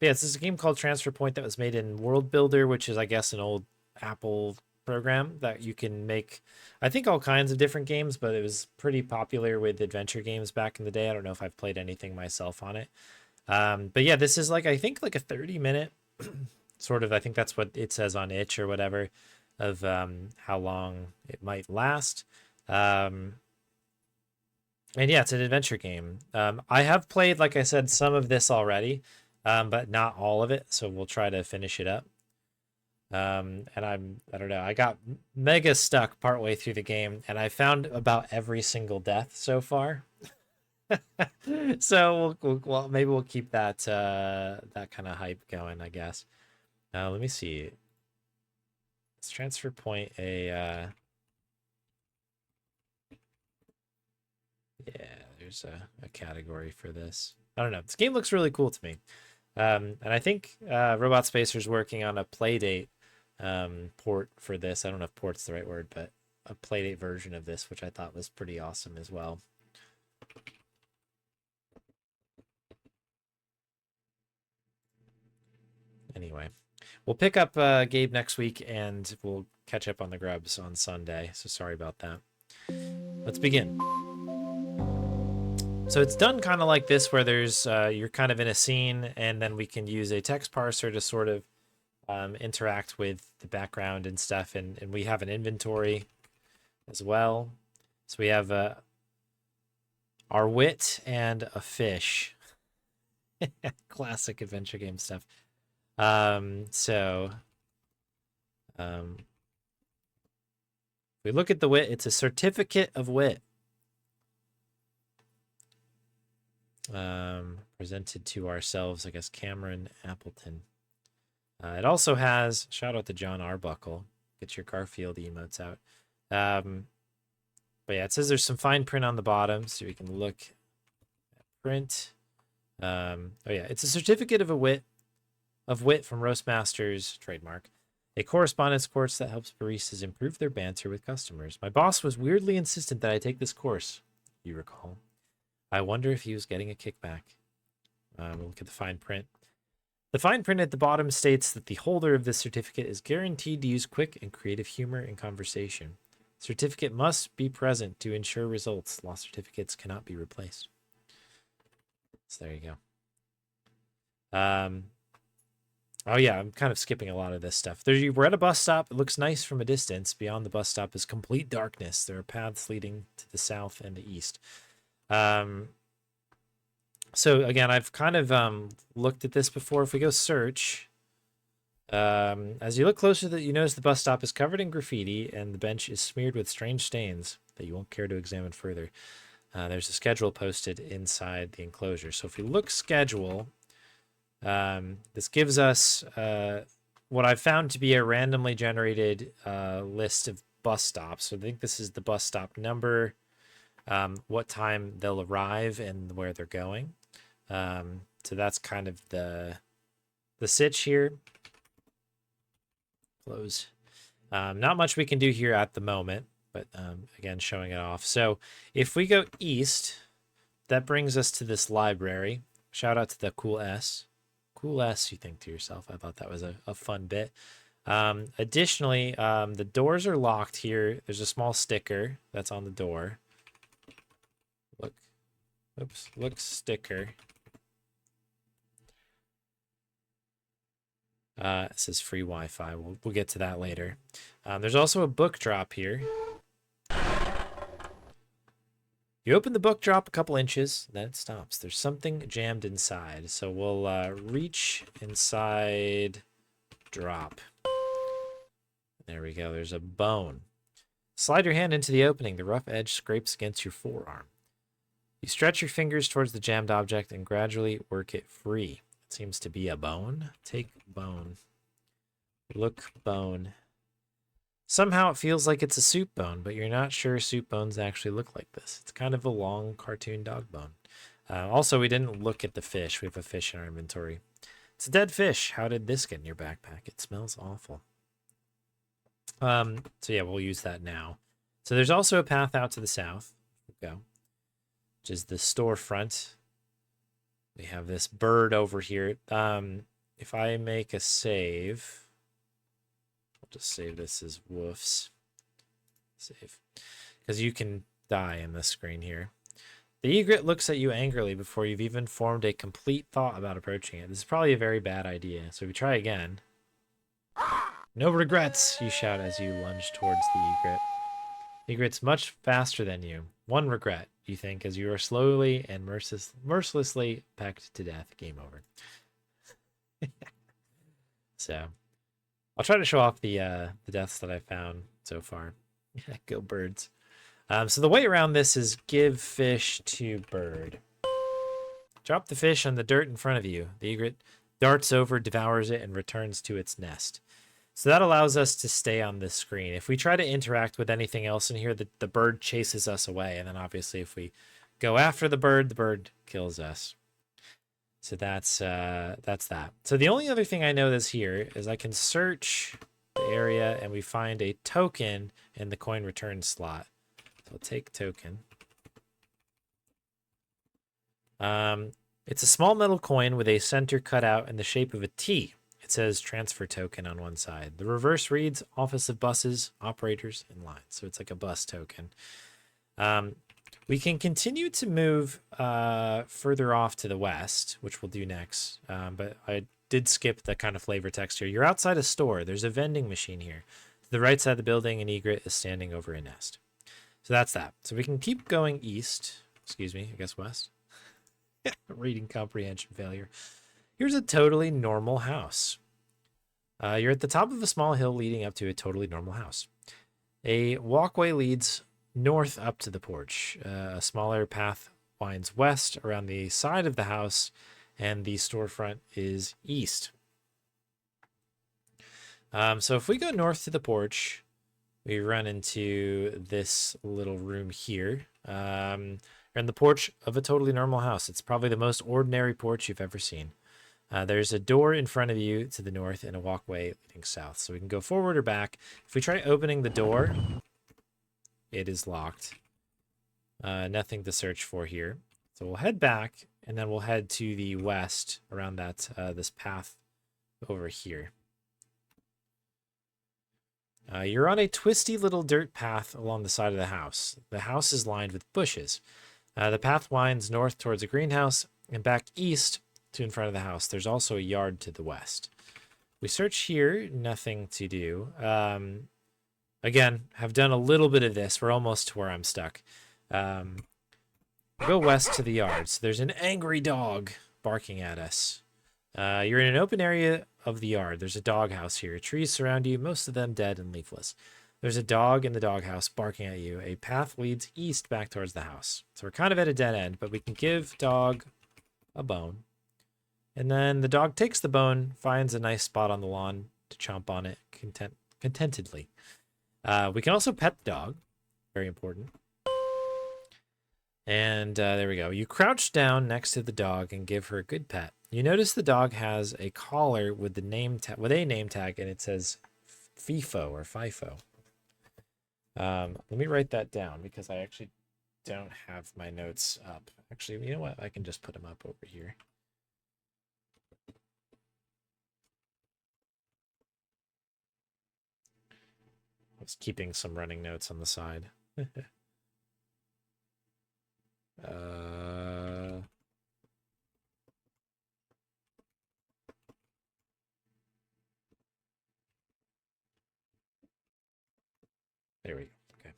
But yeah, this is a game called Transfer Point that was made in World Builder, which is, I guess, an old Apple program that you can make, I think, all kinds of different games, but it was pretty popular with adventure games back in the day. I don't know if I've played anything myself on it. But yeah, this is like, I think, like a 30-minute sort of, I think that's what it says on itch or whatever, of how long it might last. Um, and yeah, it's an adventure game. I have played, like I said, some of this already, but not all of it. So we'll try to finish it up. And I don't know, I got mega stuck partway through the game, and I found about every single death so far. So well, maybe we'll keep that kind of hype going, I guess. Let me see. Let's transfer point a yeah, there's a category for this. I don't know. This game looks really cool to me. And I think Robot Spacer's working on a Playdate port for this. I don't know if port's the right word, but a Playdate version of this, which I thought was pretty awesome as well. Anyway, we'll pick up Gabe next week, and we'll catch up on the grubs on Sunday. So sorry about that. Let's begin. So it's done kind of like this, where there's you're kind of in a scene, and then we can use a text parser to sort of interact with the background and stuff, and we have an inventory as well. So we have our wit and a fish. Classic adventure game stuff. So if we look at the wit, it's a certificate of wit. Presented to ourselves, I guess, Cameron Appleton. It also has, shout out to John Arbuckle, get your Garfield emotes out. But yeah, it says there's some fine print on the bottom, so we can look at print. Oh yeah, it's a certificate of wit from Roastmasters trademark. A correspondence course that helps baristas improve their banter with customers. My boss was weirdly insistent that I take this course, you recall. I wonder if he was getting a kickback. We'll look at the fine print. The fine print at the bottom states that the holder of this certificate is guaranteed to use quick and creative humor in conversation. Certificate must be present to ensure results. Lost certificates cannot be replaced. So there you go. Oh yeah, I'm kind of skipping a lot of this stuff. We're at a bus stop. It looks nice from a distance. Beyond the bus stop is complete darkness. There are paths leading to the south and the east. So again, I've kind of looked at this before. If we go search, as you look closer, you notice the bus stop is covered in graffiti and the bench is smeared with strange stains that you won't care to examine further. There's a schedule posted inside the enclosure. So if we look schedule, this gives us what I've found to be a randomly generated list of bus stops. So I think this is the bus stop number, what time they'll arrive, and where they're going. So that's kind of the sitch here. Close. Not much we can do here at the moment, but again, showing it off. So if we go east, that brings us to this library. Shout out to the Cool S. Cool S, you think to yourself. I thought that was a fun bit. Additionally, the doors are locked here. There's a small sticker that's on the door. Look sticker. It says free Wi-Fi. We'll get to that later. There's also a book drop here. You open the book drop a couple inches, then it stops. There's something jammed inside. So we'll reach inside, drop. There we go. There's a bone. Slide your hand into the opening. The rough edge scrapes against your forearm. You stretch your fingers towards the jammed object and gradually work it free. It seems to be a bone. Take bone. Look bone. Somehow it feels like it's a soup bone, but you're not sure soup bones actually look like this. It's kind of a long cartoon dog bone. Also, we didn't look at the fish. We have a fish in our inventory. It's a dead fish. How did this get in your backpack? It smells awful. So yeah, we'll use that now. So there's also a path out to the south. Go. Which is the storefront. We have this bird over here. If I make a save, I'll just save this as woofs. Save. Because you can die in this screen here. The egret looks at you angrily before you've even formed a complete thought about approaching it. This is probably a very bad idea. So we try again. No regrets, you shout as you lunge towards the egret. The egret's much faster than you. One regret, you think, as you are slowly and mercilessly pecked to death. Game over. So, I'll try to show off the deaths that I found so far. Go birds. So the way around this is give fish to bird. Drop the fish on the dirt in front of you. The egret darts over, devours it, and returns to its nest. So that allows us to stay on this screen. If we try to interact with anything else in here, the bird chases us away. And then obviously if we go after the bird kills us. So that's that. So the only other thing I notice here is I can search the area and we find a token in the coin return slot. So I'll take token. It's a small metal coin with a center cut out in the shape of a T. It says transfer token on one side. The reverse reads Office of Buses, Operators, and Lines. So it's like a bus token. We can continue to move further off to the west, which we'll do next. But I did skip the kind of flavor text here. You're outside a store. There's a vending machine here. To the right side of the building, an egret is standing over a nest. So that's that. So we can keep going east. Excuse me, I guess west. Reading comprehension failure. Here's a totally normal house. You're at the top of a small hill leading up to a totally normal house. A walkway leads north up to the porch. A smaller path winds west around the side of the house, and the storefront is east. So if we go north to the porch, we run into this little room here. We're in the porch of a totally normal house. It's probably the most ordinary porch you've ever seen. There's a door in front of you to the north and a walkway leading south. So we can go forward or back. If we try opening the door, it is locked. Nothing to search for here. So we'll head back, and then we'll head to the west around that this path over here. You're on a twisty little dirt path along the side of the house. The house is lined with bushes. The path winds north towards a greenhouse and back east to in front of the house. There's also a yard to the west. We search here, nothing to do. Again, have done a little bit of this. We're almost to where I'm stuck. Go west to the yard. So there's an angry dog barking at us. You're in an open area of the yard. There's a doghouse here. Trees surround you, most of them dead and leafless. There's a dog in the doghouse barking at you. A path leads east back towards the house. So we're kind of at a dead end, but we can give dog a bone. And then the dog takes the bone, finds a nice spot on the lawn to chomp on it contentedly. We can also pet the dog. Very important. And there we go. You crouch down next to the dog and give her a good pet. You notice the dog has a collar with the name with a name tag, and it says FIFO or FIFO. Let me write that down because I actually don't have my notes up. Actually, you know what? I can just put them up over here. I was keeping some running notes on the side. There we go. Okay.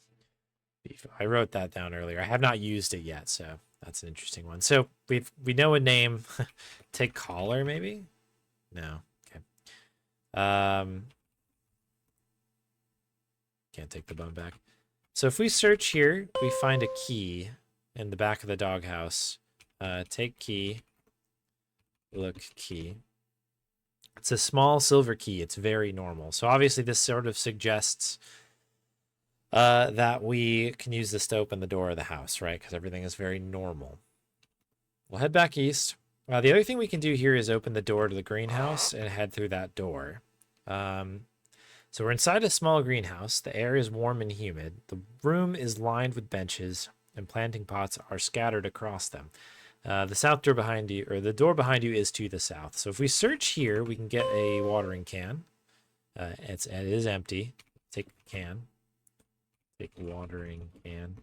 I wrote that down earlier. I have not used it yet, so that's an interesting one. So we know a name. Take collar, maybe? No. Okay. Can't take the bone back. So if we search here, we find a key in the back of the doghouse. Take key. Look key. It's a small silver key. It's very normal. So obviously this sort of suggests that we can use this to open the door of the house, right? Because everything is very normal. We'll head back east. The other thing we can do here is open the door to the greenhouse and head through that door. So we're inside a small greenhouse. The air is warm and humid. The room is lined with benches, and planting pots are scattered across them. The south door behind you, or the door behind you, is to the south. So if we search here, we can get a watering can. It is empty. Take the can. Take watering can.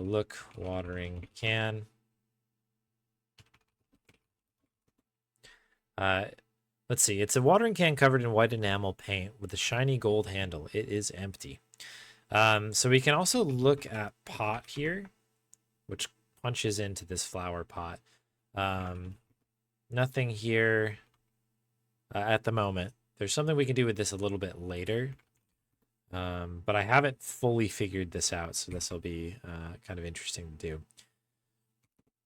Look, watering can. Let's see. It's a watering can covered in white enamel paint with a shiny gold handle. It is empty. So we can also look at pot here, which punches into this flower pot. Nothing here at the moment. There's something we can do with this a little bit later. But I haven't fully figured this out, so this will be kind of interesting to do.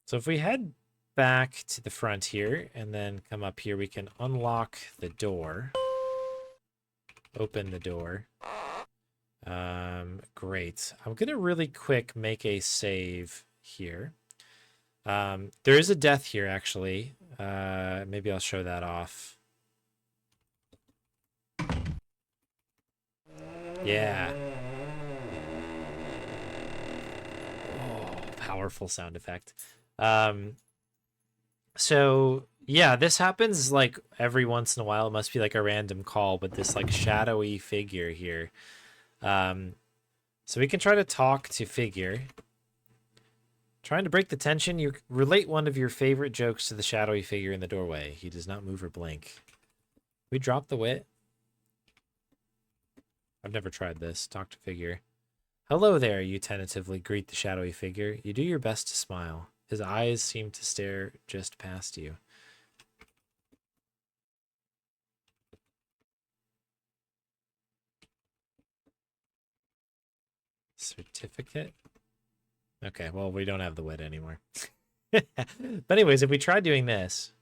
So if we head back to the front here and then come up here, we can unlock the door. Open the door. Great. I'm going to really quick make a save here. There is a death here, actually. Maybe I'll show that off. Yeah. Oh, powerful sound effect. So yeah, this happens like every once in a while. It must be like a random call, but this like shadowy figure here. So we can try to talk to figure. Trying to break the tension, you relate one of your favorite jokes to the shadowy figure in the doorway. He does not move or blink. We drop the wit. I've never tried this. Talk to figure. Hello there, you tentatively greet the shadowy figure. You do your best to smile. His eyes seem to stare just past you. Certificate? Okay, well, we don't have the wit anymore. But anyways, if we try doing this,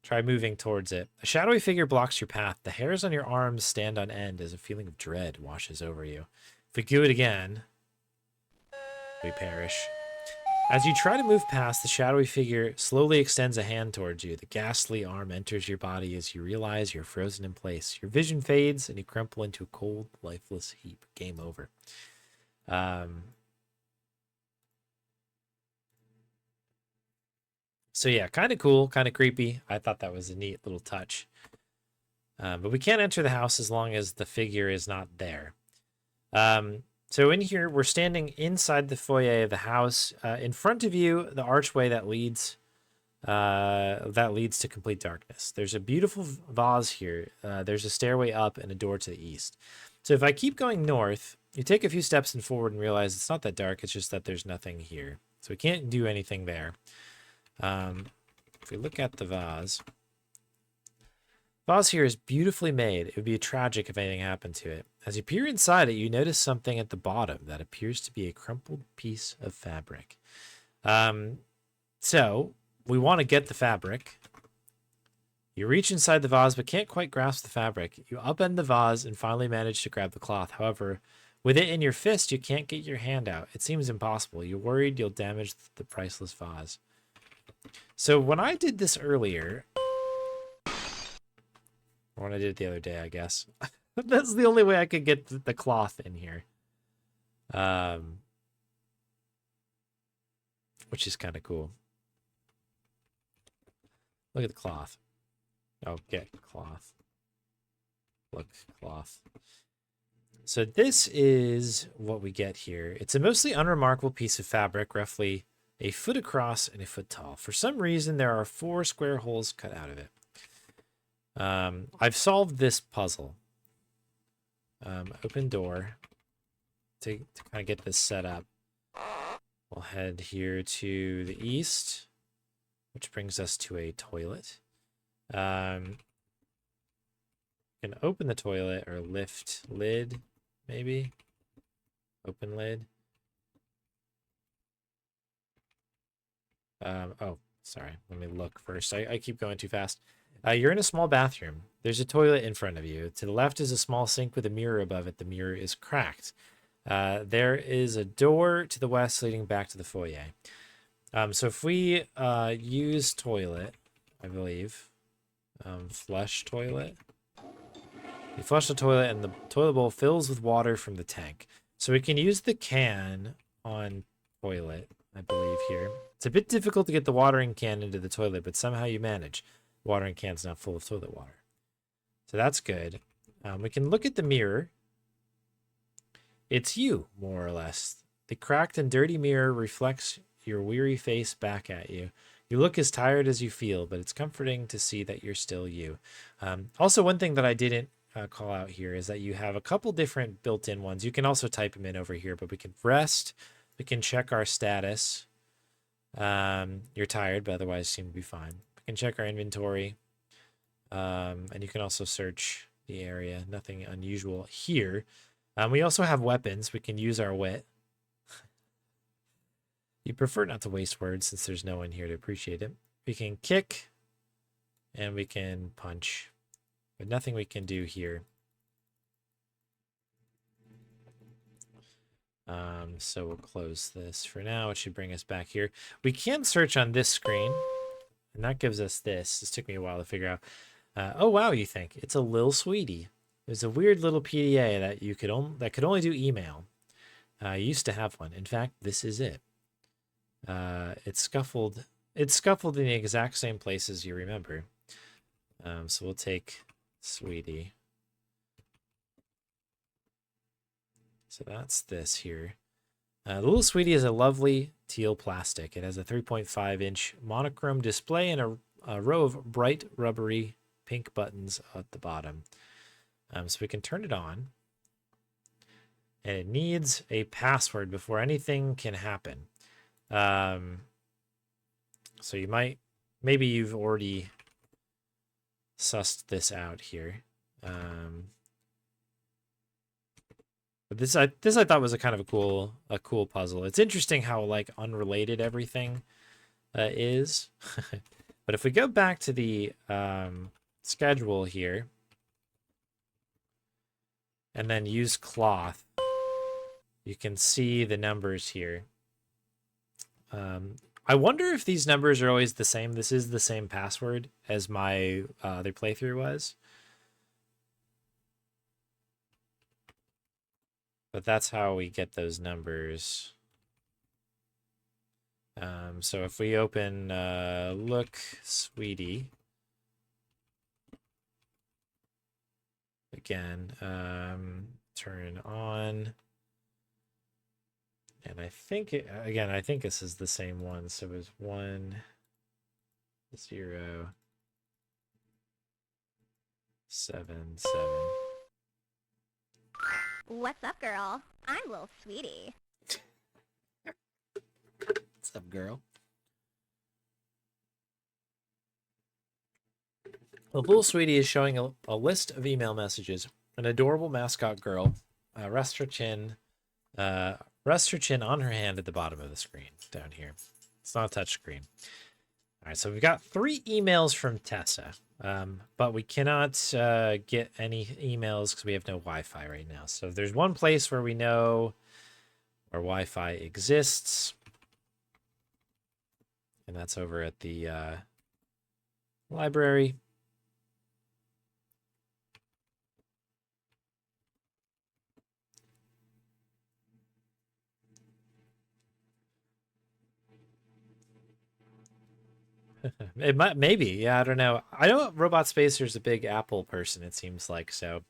try moving towards it. A shadowy figure blocks your path. The hairs on your arms stand on end as a feeling of dread washes over you. If we do it again, we perish. As you try to move past, the shadowy figure slowly extends a hand towards you. The ghastly arm enters your body as you realize you're frozen in place. Your vision fades and you crumple into a cold, lifeless heap. Game over. So yeah, kind of cool, kind of creepy. I thought that was a neat little touch. But we can't enter the house as long as the figure is not there. So in here, we're standing inside the foyer of the house. In front of you, the archway that leads to complete darkness. There's a beautiful vase here. There's a stairway up and a door to the east. So if I keep going north, you take a few steps and forward and realize it's not that dark. It's just that there's nothing here. So we can't do anything there. If we look at the vase here is beautifully made. It would be tragic if anything happened to it. As you peer inside it, you notice something at the bottom that appears to be a crumpled piece of fabric. So we want to get the fabric. You reach inside the vase, but can't quite grasp the fabric. You upend the vase and finally manage to grab the cloth. However, with it in your fist, you can't get your hand out. It seems impossible. You're worried you'll damage the priceless vase. So when I did this earlier, or when I did it the other day, I guess, that's the only way I could get the cloth in here. Which is kind of cool. Look at the cloth. Oh, get cloth. Look, cloth. So this is what we get here. It's a mostly unremarkable piece of fabric, roughly a foot across and a foot tall. For some reason, there are 4 square holes cut out of it. I've solved this puzzle. Open door to kind of get this set up. We'll head here to the east, which brings us to a toilet. You can open the toilet or lift lid, maybe. Open lid. Oh, sorry. Let me look first. I keep going too fast. You're in a small bathroom. There's a toilet in front of you. To the left is a small sink with a mirror above it. The mirror is cracked. There is a door to the west leading back to the foyer. So if we use toilet, I believe, flush toilet. You flush the toilet and the toilet bowl fills with water from the tank. So we can use the can on toilet. I believe, here. It's a bit difficult to get the watering can into the toilet, but somehow you manage. The watering can's now full of toilet water. So that's good. We can look at the mirror. It's you, more or less. The cracked and dirty mirror reflects your weary face back at you. You look as tired as you feel, but it's comforting to see that you're still you. Also, one thing that I didn't call out here is that you have a couple different built-in ones. You can also type them in over here, but we can rest. We can check our status. You're tired, but otherwise seem to be fine. We can check our inventory. And you can also search the area. Nothing unusual here. We also have weapons. We can use our wit. You prefer not to waste words since there's no one here to appreciate it. We can kick and we can punch, but nothing we can do here. So we'll close this for now. It should bring us back here. We can search on this screen, and that gives us this. This took me a while to figure out. Oh wow, you think it's a Lil Sweetie? There's a weird little PDA that you could could only do email. I used to have one. In fact, this is it. It's scuffled. It's scuffled in the exact same places you remember. So we'll take Sweetie. So that's this here. The Little Sweetie is a lovely teal plastic. It has a 3.5-inch monochrome display and a row of bright rubbery pink buttons at the bottom. So we can turn it on. And it needs a password before anything can happen. So you maybe you've already sussed this out here. But this I thought was a kind of a cool puzzle. It's interesting how like unrelated everything is. But if we go back to the schedule here and then use cloth, you can see the numbers here. I wonder if these numbers are always the same. This is the same password as my other playthrough was. But that's how we get those numbers. So if we open Look Sweetie again, turn on. And I think, again, I think this is the same one. So it was 1, 0, 7, 7. What's up, girl? I'm Lil Sweetie. What's up, girl? Well, Little Sweetie is showing a list of email messages. An adorable mascot girl rests her chin on her hand at the bottom of the screen down here. It's not a touch screen. All right, so we've got 3 emails from Tessa, but we cannot get any emails because we have no Wi-Fi right now. So there's one place where we know where Wi-Fi exists, and that's over at the library. It might, maybe, yeah, I don't know. I know robotspacer's a big Apple person, it seems like. So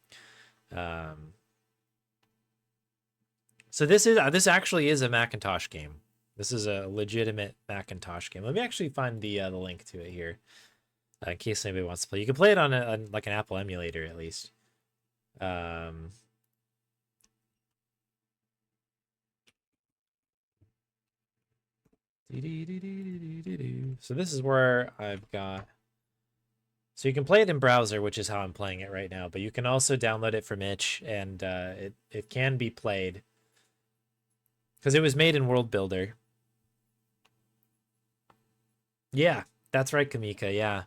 this actually is a Macintosh game. This is a legitimate Macintosh game. Let me actually find the link to it here, in case anybody wants to play. You can play it on like an Apple emulator at least. So this is where I've got. So you can play it in browser, which is how I'm playing it right now. But you can also download it from itch, and it can be played because it was made in World Builder. Yeah, that's right, Kamika. Yeah,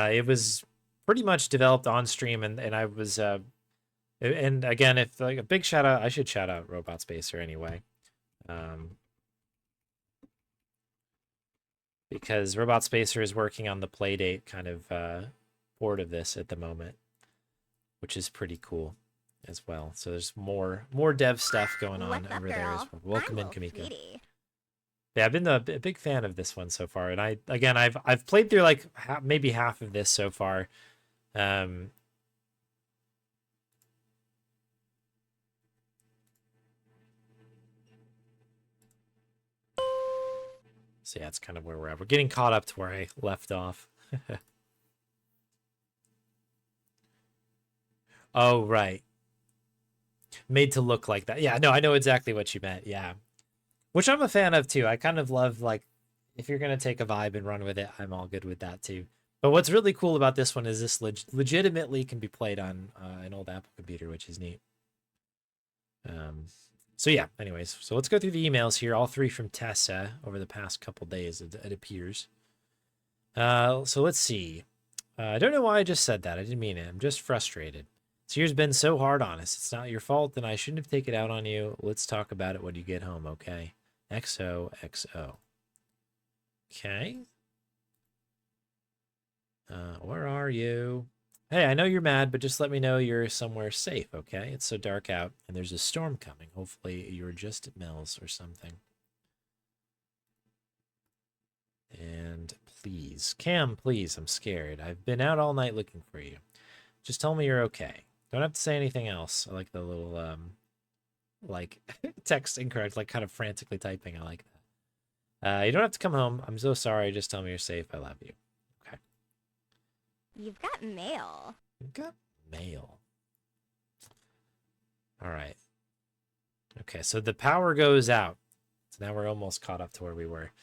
it was pretty much developed on stream, and I was and again, if like a big shout out, I should shout out robotspacer anyway. Because robotspacer is working on the Playdate kind of board of this at the moment, which is pretty cool as well. So there's more dev stuff going on over there as well. Welcome in, Kamika. Sweetie. Yeah, I've been a big fan of this one so far, and I've played through like maybe half of this so far. Um, so yeah, it's kind of where we're at. We're getting caught up to where I left off. Oh, right. Made to look like that. Yeah, no, I know exactly what you meant. Yeah. Which I'm a fan of too. I kind of love like if you're gonna take a vibe and run with it, I'm all good with that too. But what's really cool about this one is this legitimately can be played on an old Apple computer, which is neat. Um, so yeah. Anyways, so let's go through the emails here. All three from Tessa over the past couple days. It appears. So let's see. I don't know why I just said that. I didn't mean it. I'm just frustrated. This year's been so hard on us. It's not your fault, and I shouldn't have taken it out on you. Let's talk about it when you get home, okay? XOXO. Okay. Where are you? Hey, I know you're mad, but just let me know you're somewhere safe, okay? It's so dark out, and there's a storm coming. Hopefully, you're just at Mills or something. And please, Cam, please, I'm scared. I've been out all night looking for you. Just tell me you're okay. Don't have to say anything else. I like the little, like, text incorrect, like kind of frantically typing. I like that. You don't have to come home. I'm so sorry. Just tell me you're safe. I love you. Okay. You've got mail. You've got mail. All right. Okay, so the power goes out. So now we're almost caught up to where we were.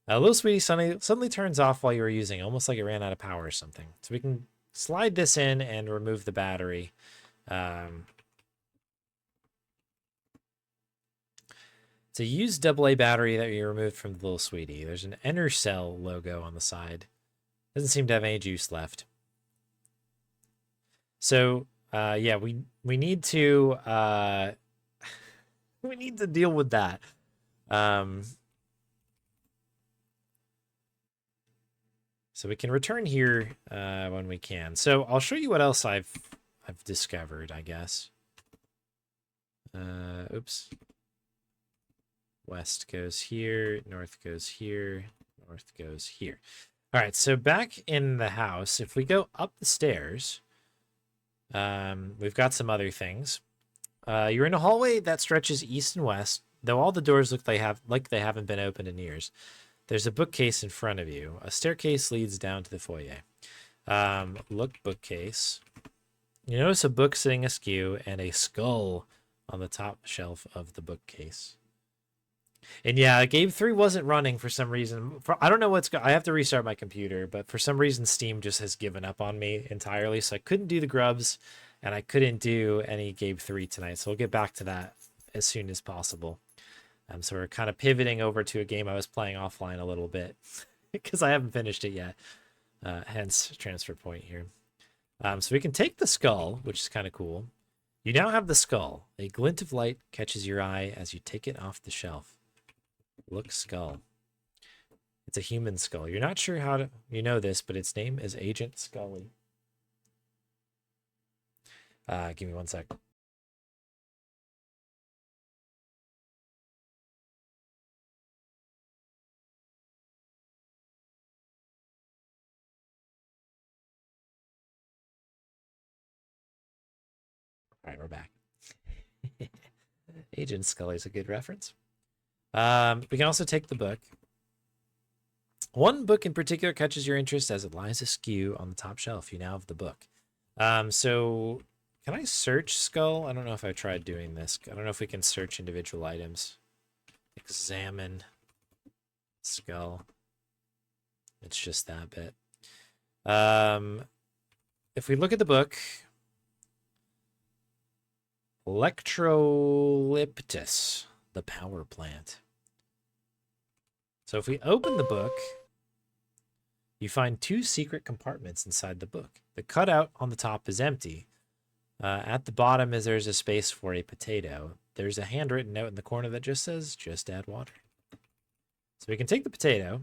Little Sweetie suddenly turns off while you were using, almost like it ran out of power or something. So we can slide this in and remove the battery. It's a used AA battery that you removed from the Little Sweetie. There's an Enercell logo on the side. Doesn't seem to have any juice left. So yeah, we need to we need to deal with that. So we can return here when we can. So I'll show you what else I've discovered, I guess. Oops. West goes here, north goes here, north goes here. All right, so back in the house, if we go up the stairs, we've got some other things. You're in a hallway that stretches east and west, though all the doors look like they haven't been opened in years. There's a bookcase in front of you. A staircase leads down to the foyer. Look, bookcase. You notice a book sitting askew and a skull on the top shelf of the bookcase. And yeah, game 3 wasn't running for some reason. I don't know I have to restart my computer, but for some reason Steam just has given up on me entirely, so I couldn't do the grubs and I couldn't do any game 3 tonight. So we'll get back to that as soon as possible. So we're kind of pivoting over to a game I was playing offline a little bit because I haven't finished it yet. Hence transfer point here. So we can take the skull, which is kind of cool. You now have the skull. A glint of light catches your eye as you take it off the shelf. Look, skull. It's a human skull. You're not sure how you know this, but its name is Agent Scully. Give me 1 sec. All right, we're back. Agent Scully's a good reference. We can also take the book. One book in particular catches your interest as it lies askew on the top shelf. You now have the book. So can I search skull? I don't know if I tried doing this. I don't know if we can search individual items. Examine skull. It's just that bit. If we look at the book, Electrolyptus, the power plant. So if we open the book, you find 2 secret compartments inside the book. The cutout on the top is empty. At the bottom there's a space for a potato. There's a handwritten note in the corner that just says, just add water. So we can take the potato.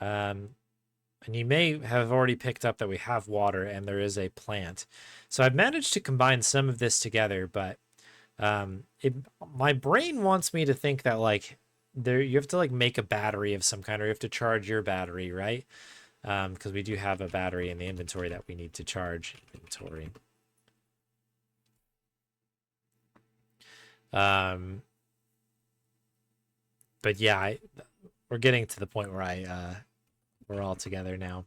And you may have already picked up that we have water and there is a plant. So I've managed to combine some of this together, but my brain wants me to think that like there you have to like make a battery of some kind, or you have to charge your battery, right? Because we do have a battery in the inventory that we need to charge. Inventory. But yeah, we're getting to the point where we're all together now.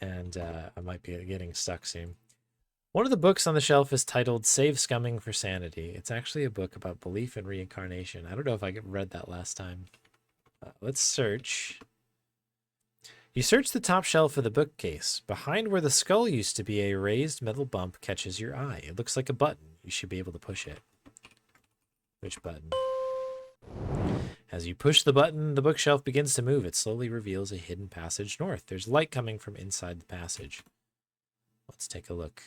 And I might be getting stuck soon. One of the books on the shelf is titled Save Scumming for Sanity. It's actually a book about belief in reincarnation. I don't know if I read that last time. Let's search. You search the top shelf of the bookcase. Behind where the skull used to be, a raised metal bump catches your eye. It looks like a button. You should be able to push it. Which button? As you push the button, the bookshelf begins to move. It slowly reveals a hidden passage north. There's light coming from inside the passage. Let's take a look.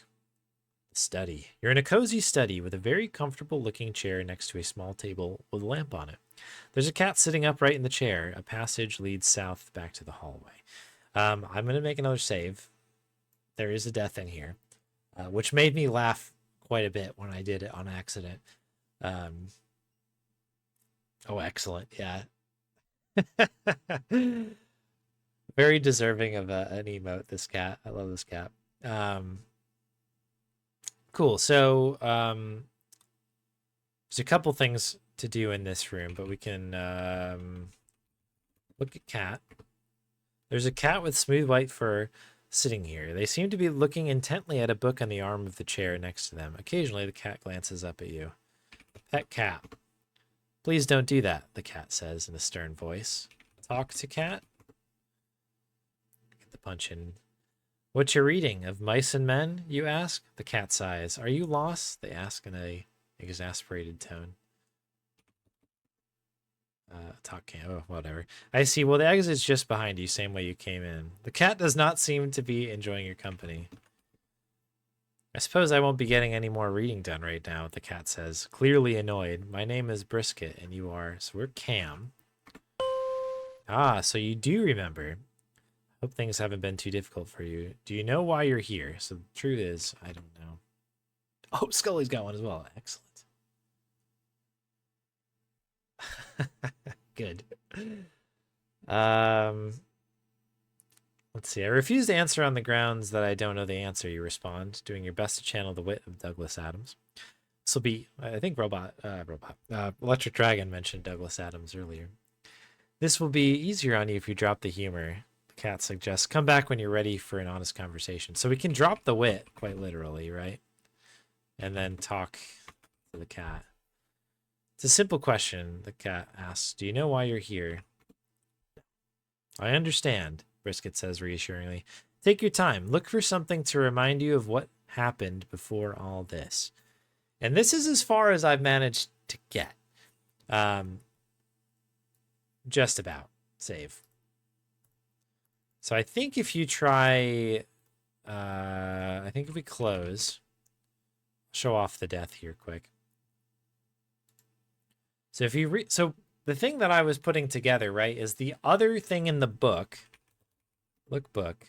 Study. You're in a cozy study with a very comfortable looking chair next to a small table with a lamp on it. There's a cat sitting upright in the chair. A passage leads south back to the hallway. I'm going to make another save. There is a death in here, which made me laugh quite a bit when I did it on accident. Oh, excellent. Yeah. Very deserving of an emote, this cat. I love this cat. Cool. So there's a couple things to do in this room, but we can look at cat. There's a cat with smooth white fur sitting here. They seem to be looking intently at a book on the arm of the chair next to them. Occasionally, the cat glances up at you. Pet cat. Please don't do that, the cat says in a stern voice. Talk to cat? Get the punch in. What you're reading? Of Mice and Men, you ask? The cat sighs. Are you lost? They ask in a exasperated tone. Whatever. I see. Well, the exit's just behind you, same way you came in. The cat does not seem to be enjoying your company. I suppose I won't be getting any more reading done right now, the cat says, clearly annoyed. My name is Brisket, and you are... So we're Cam. Ah, so you do remember. Hope things haven't been too difficult for you. Do you know why you're here? So the truth is, I don't know. Oh, Scully's got one as well. Excellent. Good. Let's see. I refuse to answer on the grounds that I don't know the answer, you respond, doing your best to channel the wit of Douglas Adams. This will be, I think Electric Dragon mentioned Douglas Adams earlier. This will be easier on you if you drop the humor. The cat suggests, come back when you're ready for an honest conversation. So we can drop the wit, quite literally, right? And then talk to the cat. It's a simple question, the cat asks. Do you know why you're here? I understand, Brisket says reassuringly. Take your time. Look for something to remind you of what happened before all this. And this is as far as I've managed to get. Just about. Save. So I think if you try... I think if we close... Show off the death here quick. So if you read, so the thing that I was putting together, right, is the other thing in the book. Look book.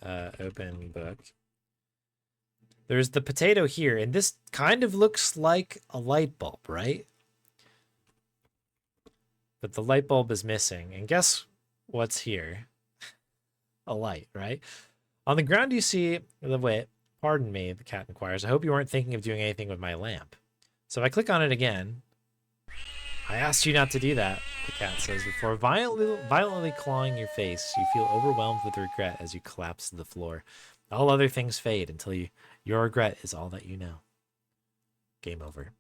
Open book. There's the potato here, and this kind of looks like a light bulb, right? But the light bulb is missing, and guess what's here? A light, right? On the ground you see the wit. Pardon me, the cat inquires. I hope you weren't thinking of doing anything with my lamp. So if I click on it again, I asked you not to do that, the cat says. Before violently clawing your face, you feel overwhelmed with regret as you collapse to the floor. All other things fade until your regret is all that you know. Game over.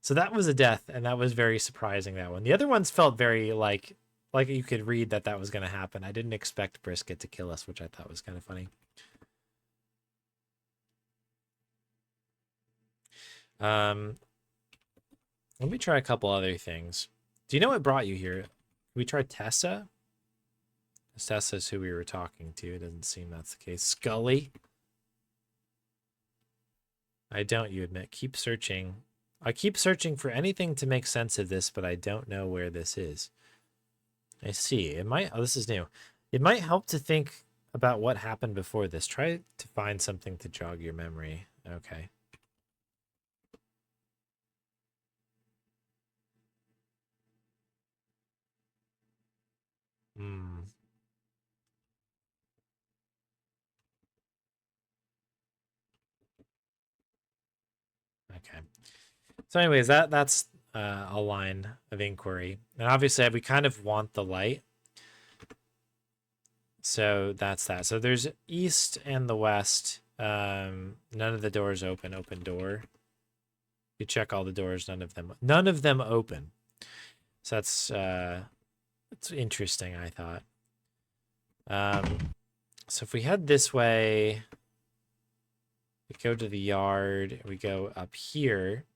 So that was a death, and that was very surprising, that one. The other ones felt very like you could read that was going to happen. I didn't expect Brisket to kill us, which I thought was kind of funny. Let me try a couple other things. Do you know what brought you here? Can we try Tessa? Tessa's who we were talking to. It doesn't seem that's the case. Scully? I don't, you admit. Keep searching. I keep searching for anything to make sense of this, but I don't know where this is. I see. It might... Oh, this is new. It might help to think about what happened before this. Try to find something to jog your memory. Okay. Okay. So anyways, that's a line of inquiry. And obviously we kind of want the light. So that's that. So there's east and the west. None of the doors open. Open door. You check all the doors, none of them open. So that's interesting, I thought. So if we head this way, we go to the yard, we go up here,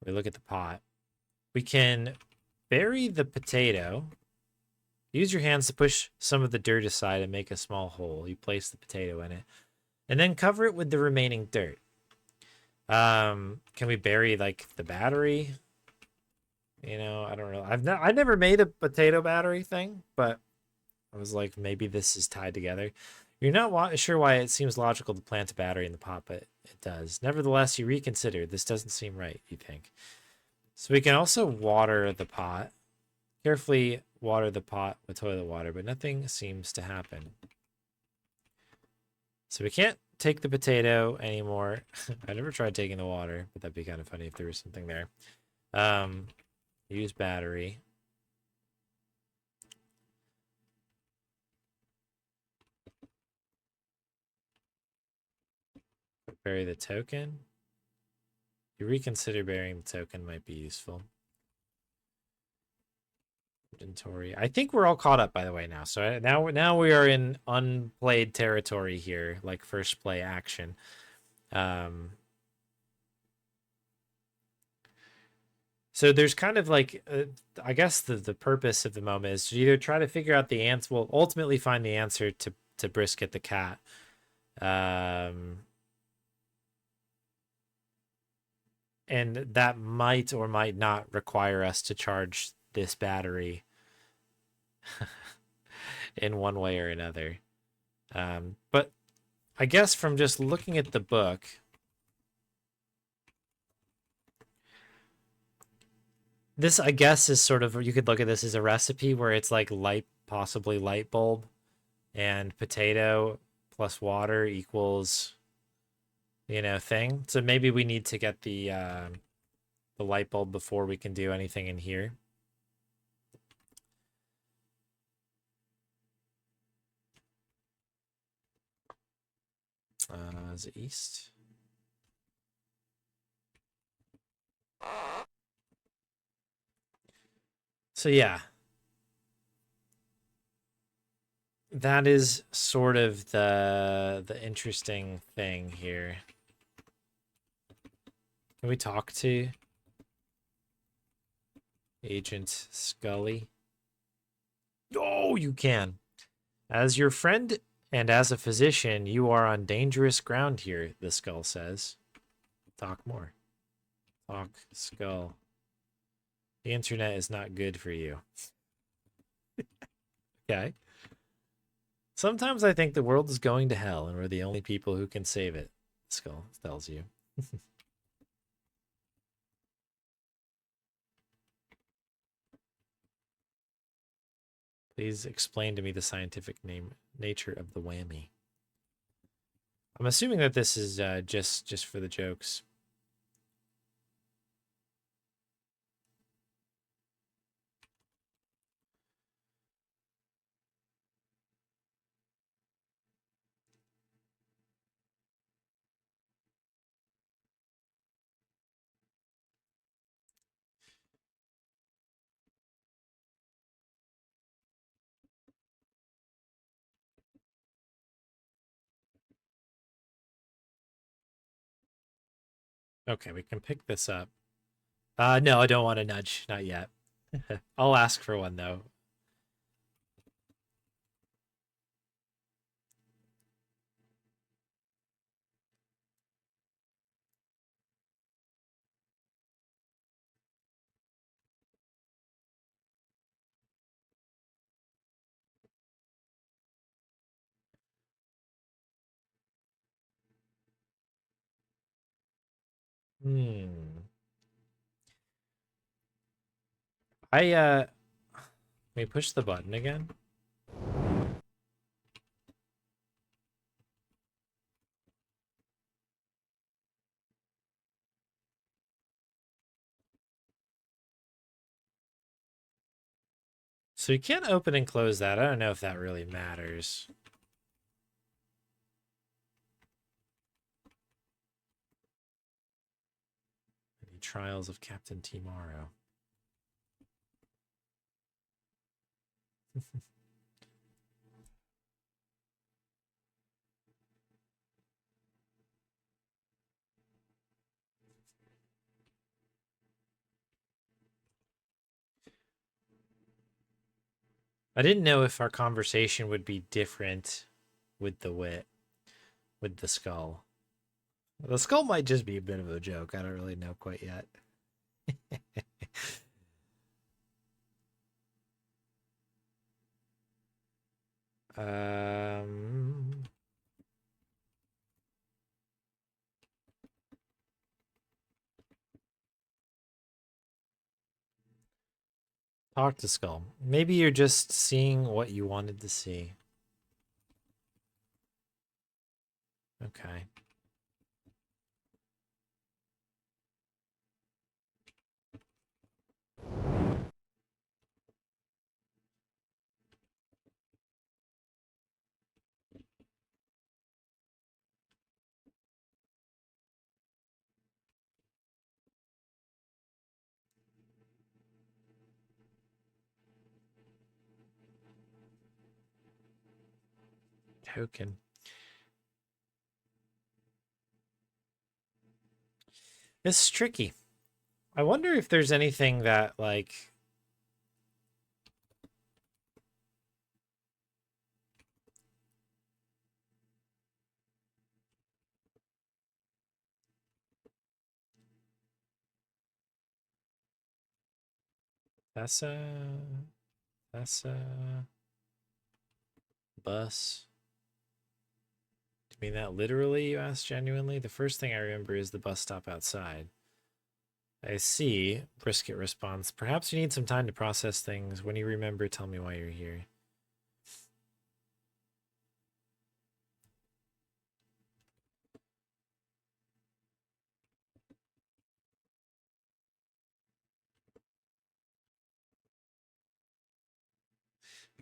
we look at the pot. We can bury the potato. Use your hands to push some of the dirt aside and make a small hole. You place the potato in it. And then cover it with the remaining dirt. Can we bury like the battery? You know, I don't know. I never made a potato battery thing, but I was like, maybe this is tied together. You're not sure why it seems logical to plant a battery in the pot, but it does. Nevertheless, you reconsider. This doesn't seem right, you think. So we can also water the pot. Carefully water the pot with toilet water, but nothing seems to happen. So we can't take the potato anymore. I never tried taking the water, but that'd be kind of funny if there was something there. Use battery. Bury the token. You reconsider burying the token might be useful. Inventory. I think we're all caught up, by the way, now. So now we are in unplayed territory here, like first play action. So there's kind of like, I guess the purpose of the moment is to either try to figure out the answer, well, ultimately find the answer to Brisket the cat. And that might or might not require us to charge this battery in one way or another. But I guess from just looking at the book, this, I guess, is sort of, you could look at this as a recipe where it's like possibly light bulb and potato plus water equals, thing. So maybe we need to get the light bulb before we can do anything in here. Is it east? So yeah, that is sort of the interesting thing here. Can we talk to Agent Scully? Oh, you can. As your friend and as a physician, you are on dangerous ground here, the skull says. Talk more. Talk, skull. The internet is not good for you. Okay. Sometimes I think the world is going to hell and we're the only people who can save it, skull tells you. Please explain to me the scientific nature of the whammy. I'm assuming that this is just for the jokes. Okay, we can pick this up. No, I don't want a nudge. Not yet. I'll ask for one, though. Hmm. Let me push the button again. So you can't open and close that. I don't know if that really matters. Any trials of Captain Tomorrow. I didn't know if our conversation would be different with the wit, with the skull. The skull might just be a bit of a joke. I don't really know quite yet. um, Talk to skull. Maybe you're just seeing what you wanted to see. Okay. Token. This is tricky. I wonder if there's anything that, like... Thessa... Bus. Do you mean that literally, you ask genuinely? The first thing I remember is the bus stop outside. I see. Brisket response. Perhaps you need some time to process things. When you remember, tell me why you're here.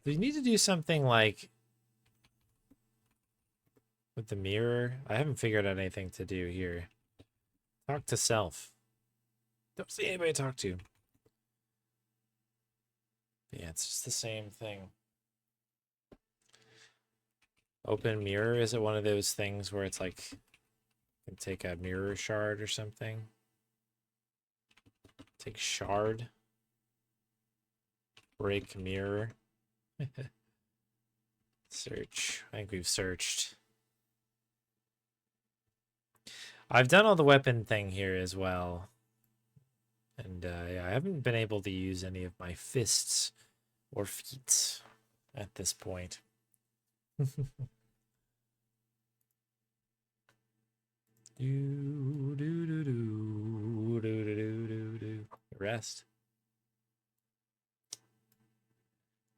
We need to do something like with the mirror. I haven't figured out anything to do here. Talk to self. Don't see anybody to talk to. Yeah, it's just the same thing. Open mirror, is it one of those things where it's like you can take a mirror shard or something? Take shard. Break mirror. Search. I think we've searched. I've done all the weapon thing here as well. And yeah, I haven't been able to use any of my fists or feet at this point. Rest.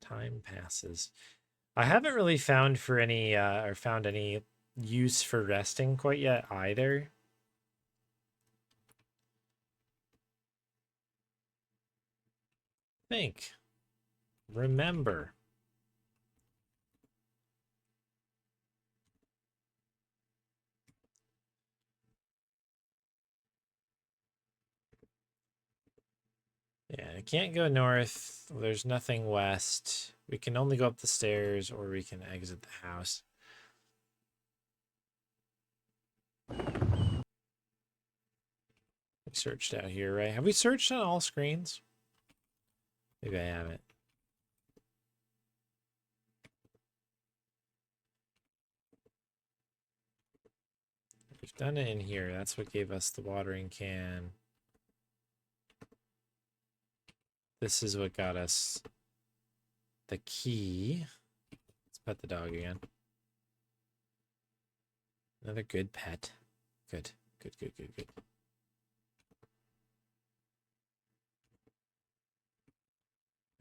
Time passes. I haven't really found for any or found any use for resting quite yet either. Think. Remember. Yeah, I can't go north. There's nothing west. We can only go up the stairs or we can exit the house. We searched out here, right? Have we searched on all screens? Maybe I haven't. We've done it in here. That's what gave us the watering can. This is what got us the key. Let's pet the dog again. Another good pet. Good. Good, good, good, good.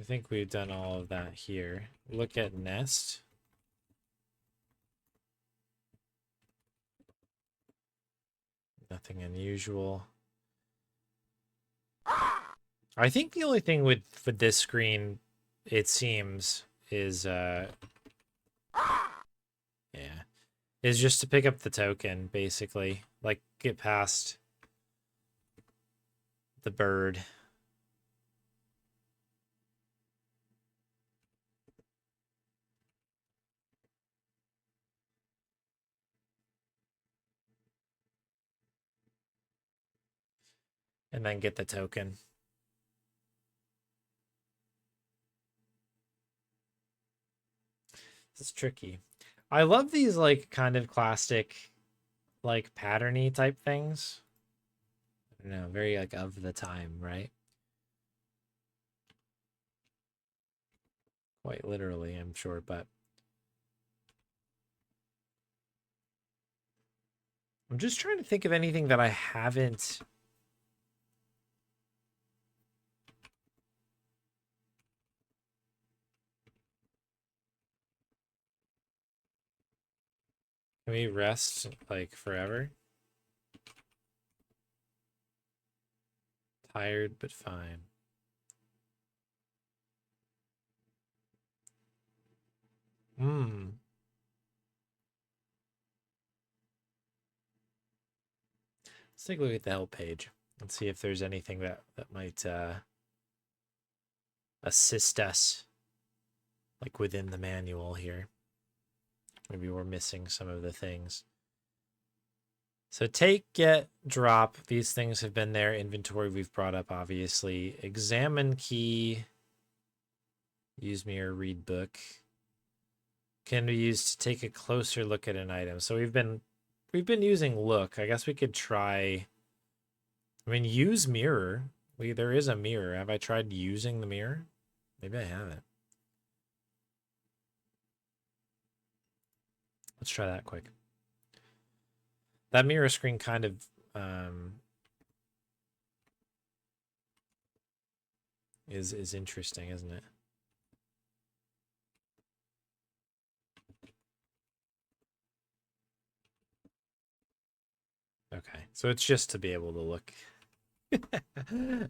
I think we've done all of that here. Look at nest. Nothing unusual. I think the only thing with this screen it seems, is yeah, is just to pick up the token, basically. Like, get past the bird. And then get the token. It's tricky. I love these, like, kind of classic, like, patterny type things. I don't know, very, like, of the time, right? Quite literally, I'm sure, but I'm just trying to think of anything that I haven't. Can we rest, like, forever? Tired, but fine. Hmm. Let's take a look at the help page and see if there's anything that might assist us, like, within the manual here. Maybe we're missing some of the things. So take, get, drop. These things have been there. Inventory we've brought up, obviously. Examine key. Use mirror, read book. Can be used to take a closer look at an item. So we've been using look. I guess we could try. I mean, use mirror. There is a mirror. Have I tried using the mirror? Maybe I haven't. Let's try that quick. That mirror screen kind of is interesting, isn't it? Okay, so it's just to be able to look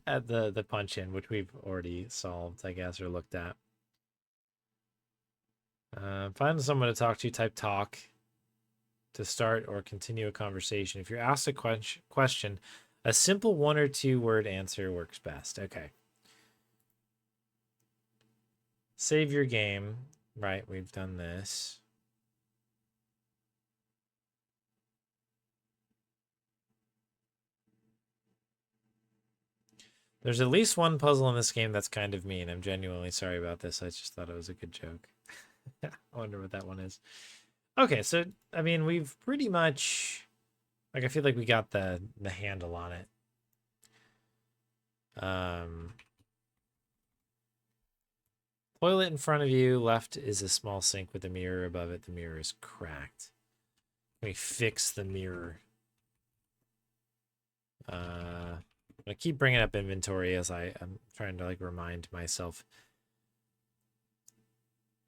at the punch in, which we've already solved, I guess, or looked at. Find someone to talk to. Type talk to start or continue a conversation. If you're asked a question, a simple 1 or 2 word answer works best. Okay. Save your game. Right, we've done this. There's at least one puzzle in this game that's kind of mean. I'm genuinely sorry about this. I just thought it was a good joke. I wonder what that one is. Okay, so, I mean, we've pretty much, like, I feel like we got the handle on it. Toilet in front of you. Left is a small sink with a mirror above it. The mirror is cracked. Let me fix the mirror. I'm gonna keep bringing up inventory as I'm trying to, like, remind myself.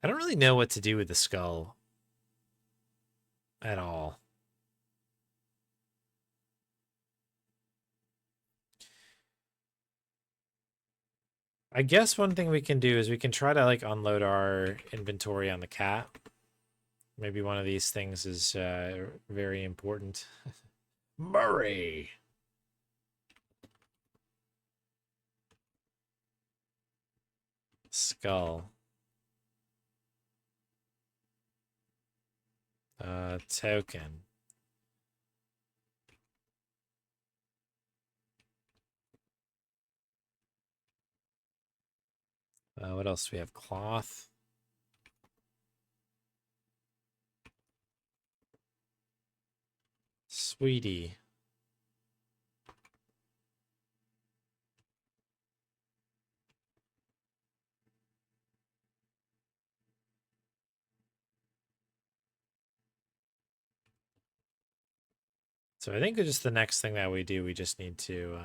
I don't really know what to do with the skull at all. I guess one thing we can do is we can try to, like, unload our inventory on the cat. Maybe one of these things is very important. Murray. Skull. Token. What else do we have? Cloth. Sweetie. So I think it's just the next thing that we do, we just need to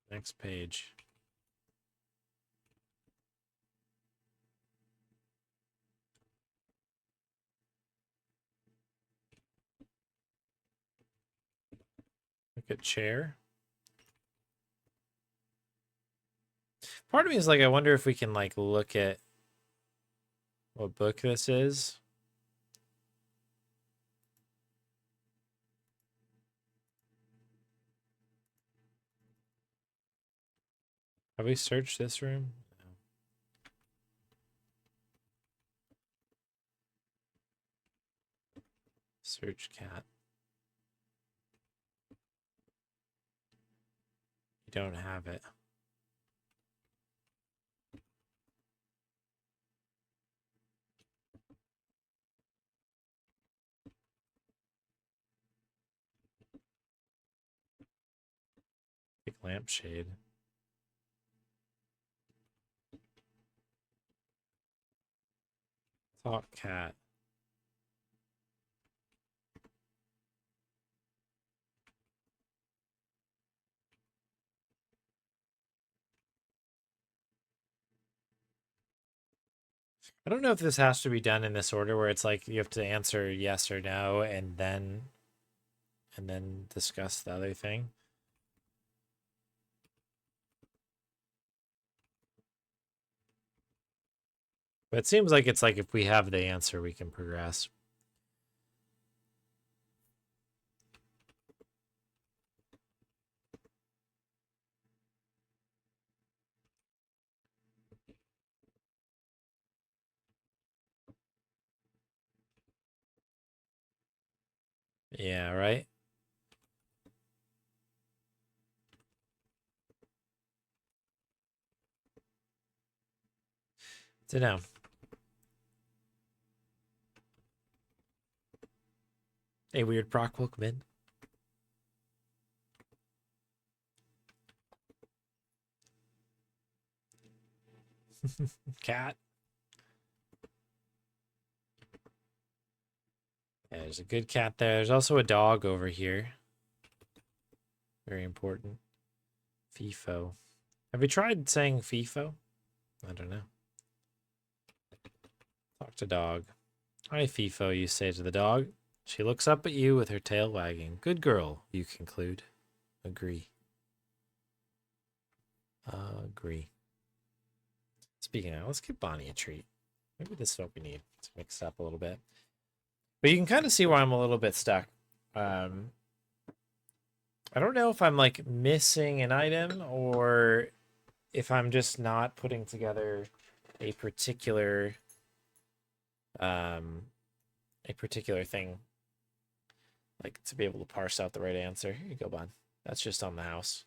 next page. Look at chair. Part of me is like, I wonder if we can like look at what book this is. Have we searched this room? No. Search cat. You don't have it. Big lampshade. Talk cat. I don't know if this has to be done in this order where it's like you have to answer yes or no and then discuss the other thing. But it seems like it's like if we have the answer, we can progress. Yeah, right? Sit down. Hey, weird proc, welcome in. Cat. Yeah, there's a good cat there. There's also a dog over here. Very important. FIFO. Have we tried saying FIFO? I don't know. Talk to dog. Hi, FIFO, you say to the dog. She looks up at you with her tail wagging. Good girl, you conclude. Agree. Agree. Speaking of, let's give Bonnie a treat. Maybe this is what we need to mix it up a little bit. But you can kind of see where I'm a little bit stuck. I don't know if I'm like missing an item or if I'm just not putting together a particular thing, like to be able to parse out the right answer. Here you go, Bon. That's just on the house.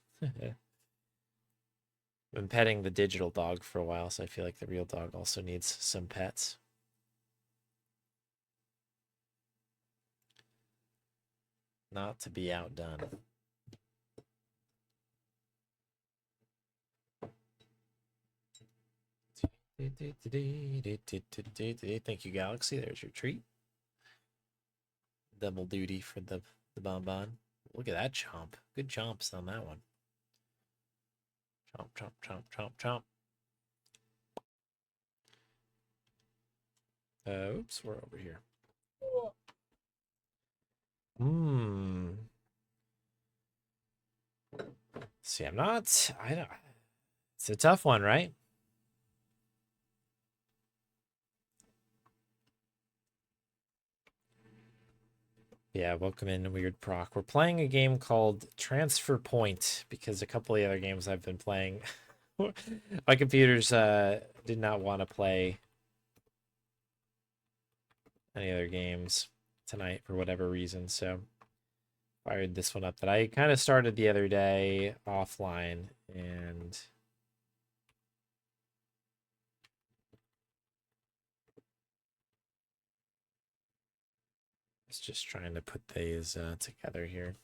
Been petting the digital dog for a while, so I feel like the real dog also needs some pets. Not to be outdone. Thank you, Galaxy. There's your treat. Double duty for the bonbon. Look at that chomp. Good chomps on that one. Chomp, chomp, chomp, chomp, chomp. Oops, we're over here. See, I don't. It's a tough one, right? Yeah, welcome in, Weird Proc. We're playing a game called Transfer Point because a couple of the other games I've been playing, my computers did not want to play any other games tonight for whatever reason. So fired this one up that I kind of started the other day offline and was just trying to put these together here.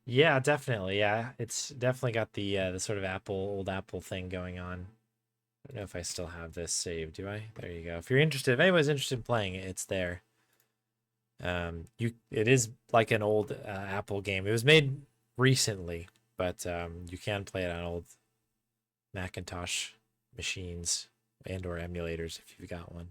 Yeah, definitely. Yeah, it's definitely got the sort of old Apple thing going on. I don't know if I still have this saved. Do I? There you go. If you're interested, if anyone's interested in playing it, it's there. It is like an old Apple game. It was made recently, but you can play it on old Macintosh machines and or emulators if you've got one.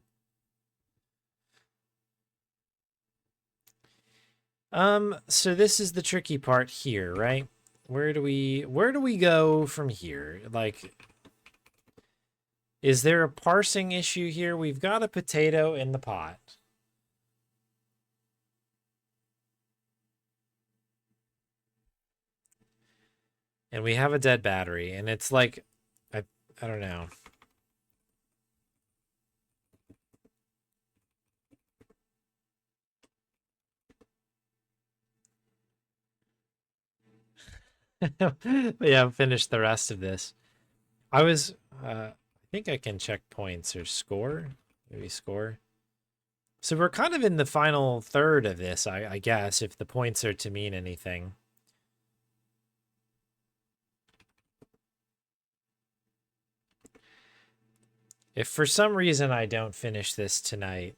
So this is the tricky part here, right? Where do we go from here? Like, is there a parsing issue here? We've got a potato in the pot. And we have a dead battery, and it's like I don't know. But yeah, finish the rest of this. I think I can check points or score. Maybe score. So we're kind of in the final third of this, I guess, if the points are to mean anything. If for some reason I don't finish this tonight,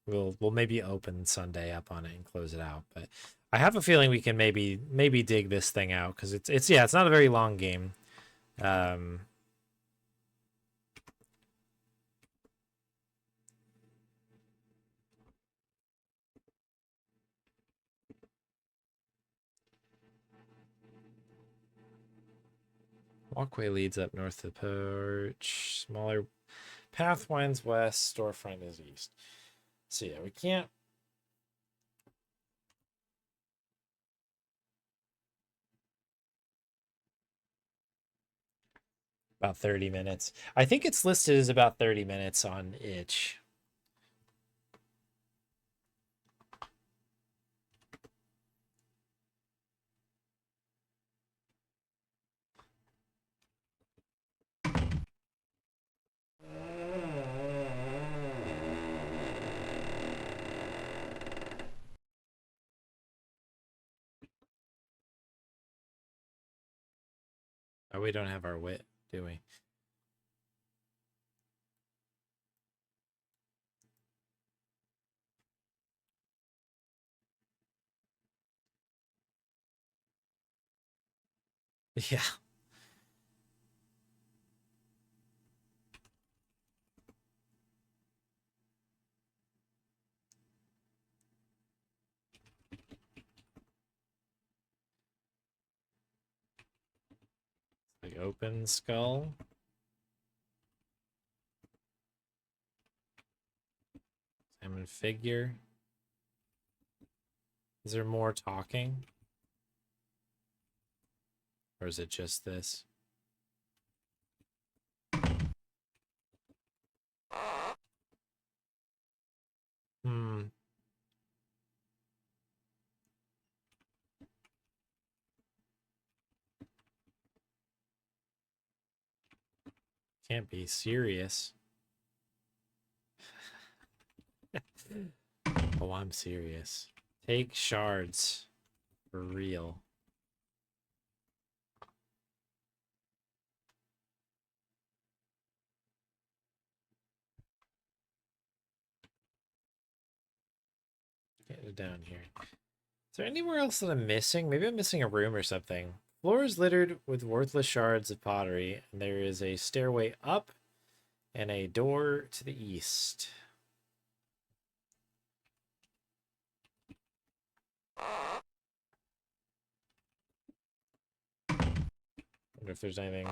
we'll maybe open Sunday up on it and close it out. But I have a feeling we can maybe dig this thing out because it's yeah, it's not a very long game. Walkway leads up north to the porch. Smaller path winds west. Storefront is east. So yeah, we can't. About 30 minutes. I think it's listed as about 30 minutes on itch. Oh, we don't have our wit, do we? Yeah. The open skull. Salmon figure. Is there more talking? Or is it just this? Hmm. Can't be serious. Oh, I'm serious. Take shards. For real. Get it down here. Is there anywhere else that I'm missing? Maybe I'm missing a room or something. Floor is littered with worthless shards of pottery, and there is a stairway up and a door to the east. Wonder if there's anything.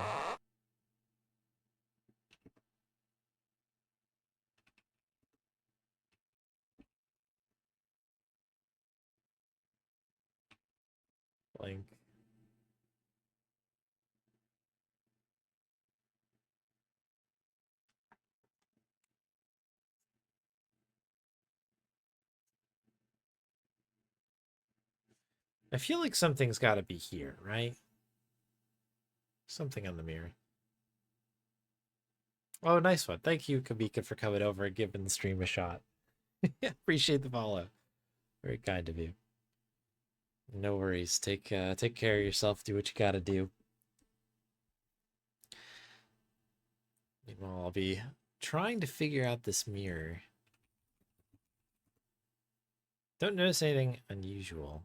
Blank. I feel like something's got to be here, right? Something on the mirror. Oh, nice one. Thank you, Kabika, for coming over and giving the stream a shot. Appreciate the follow. Very kind of you. No worries. Take care of yourself. Do what you gotta do. Meanwhile, I'll be trying to figure out this mirror. Don't notice anything unusual.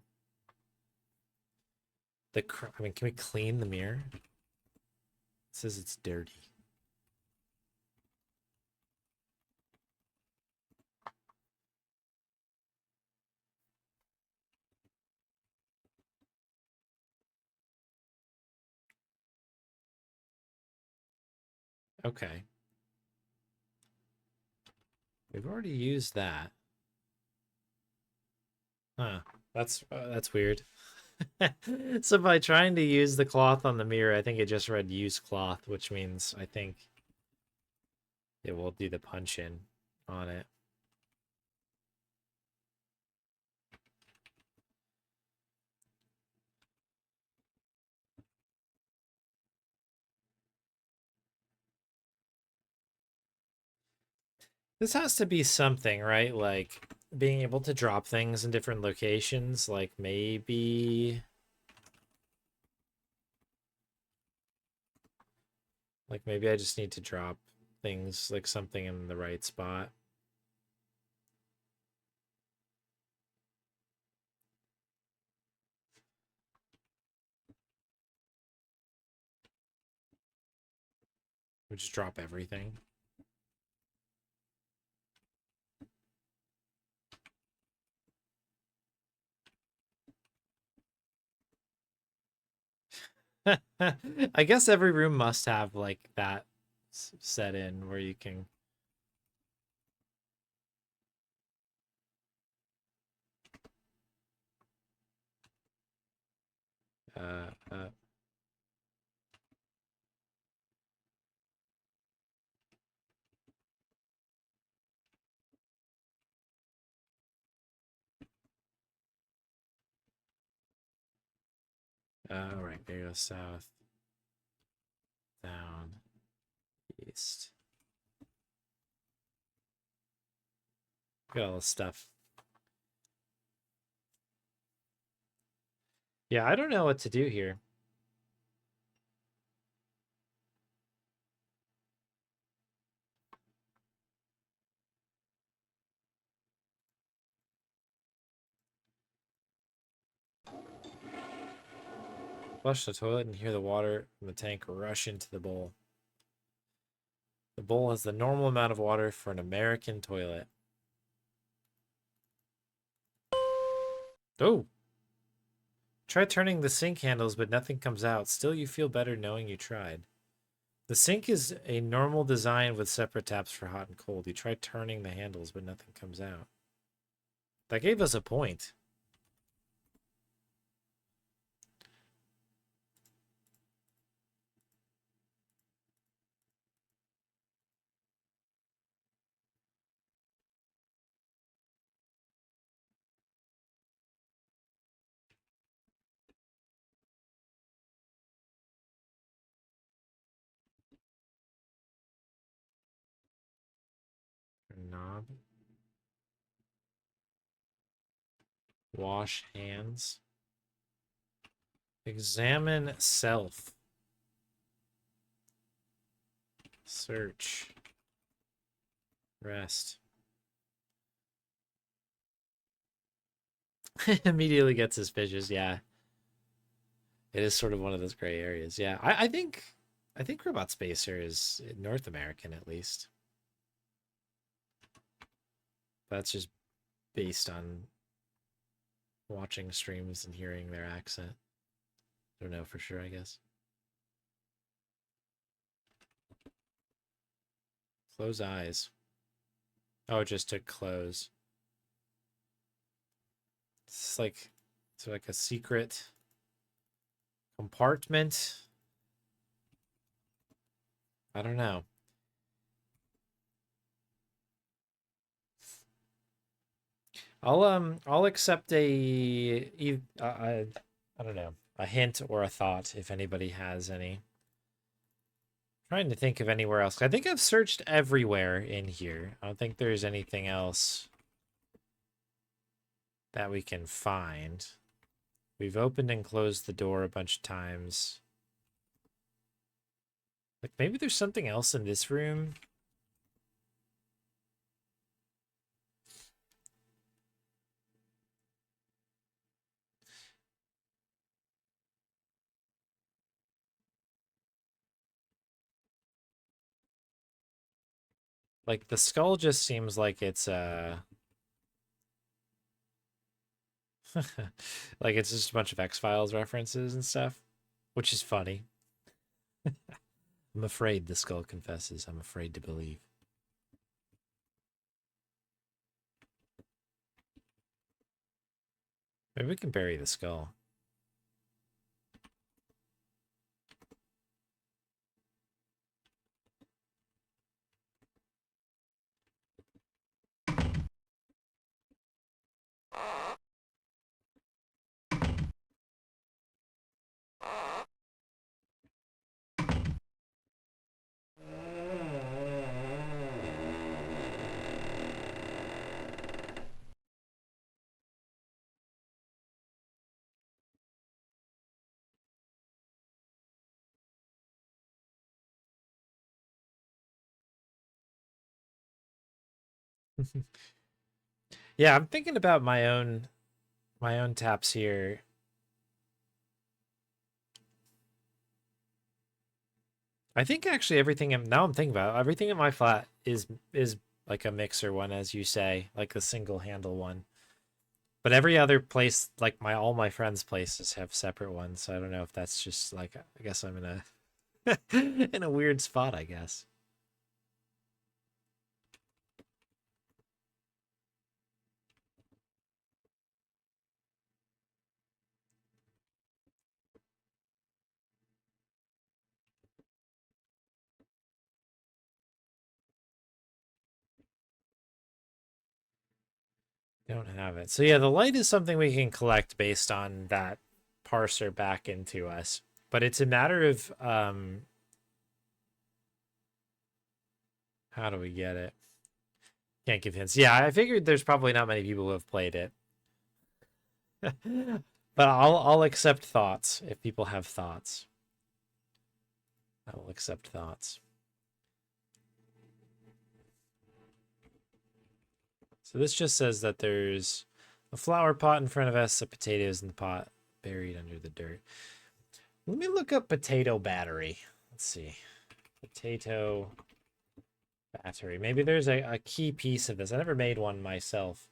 I mean, can we clean the mirror? It says it's dirty. Okay. We've already used that. Huh. That's weird. So by trying to use the cloth on the mirror, I think it just read use cloth, which means I think it will do the punch in on it. This has to be something, right? Like being able to drop things in different locations. Like maybe I just need to drop things like something in the right spot. We just drop everything. I guess every room must have like that set in where you can uh uh all right, there you go. South, down, east. Got all the stuff. Yeah, I don't know what to do here. Flush the toilet and hear the water from the tank rush into the bowl. The bowl has the normal amount of water for an American toilet. Oh! Try turning the sink handles, but nothing comes out. Still, you feel better knowing you tried. The sink is a normal design with separate taps for hot and cold. You try turning the handles, but nothing comes out. That gave us a point. Knob. Wash hands. Examine self. Search. Rest. Immediately gets suspicious, yeah. It is sort of one of those gray areas. Yeah, I think robotspacer is North American at least. That's just based on watching streams and hearing their accent. Don't know for sure, I guess. Close eyes. Oh, it just took close. It's like a secret compartment. I don't know. I'll accept I don't know, a hint or a thought if anybody has any. Trying to think of anywhere else. I think I've searched everywhere in here. I don't think there's anything else that we can find. We've opened and closed the door a bunch of times. Like maybe there's something else in this room. Like the skull just seems like it's like it's just a bunch of X-Files references and stuff, which is funny. I'm afraid, the skull confesses. I'm afraid to believe. Maybe we can bury the skull. Yeah, I'm thinking about my own taps here. I think actually everything now I'm thinking about it, everything in my flat is like a mixer one, as you say, like the single handle one. But every other place, like all my friends' places have separate ones. So I don't know if that's just like I guess I'm in a in a weird spot, I guess. Don't have it. So yeah, the light is something we can collect based on that parser back into us. But it's a matter of how do we get it? Can't give hints. Yeah, I figured there's probably not many people who have played it. But I'll accept thoughts if people have thoughts. I will accept thoughts. So this just says that there's a flower pot in front of us, the potatoes in the pot buried under the dirt. Let me look up potato battery. Let's see. Potato battery. Maybe there's a key piece of this. I never made one myself.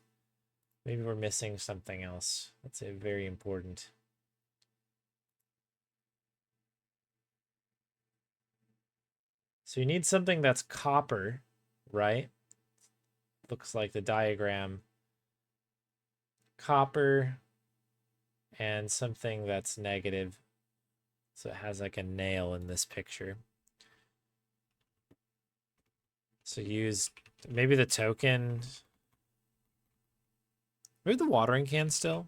Maybe we're missing something else. That's a very important. So you need something that's copper, right? Looks like the diagram. Copper and something that's negative. So it has like a nail in this picture. So use maybe the token. Maybe the watering can still.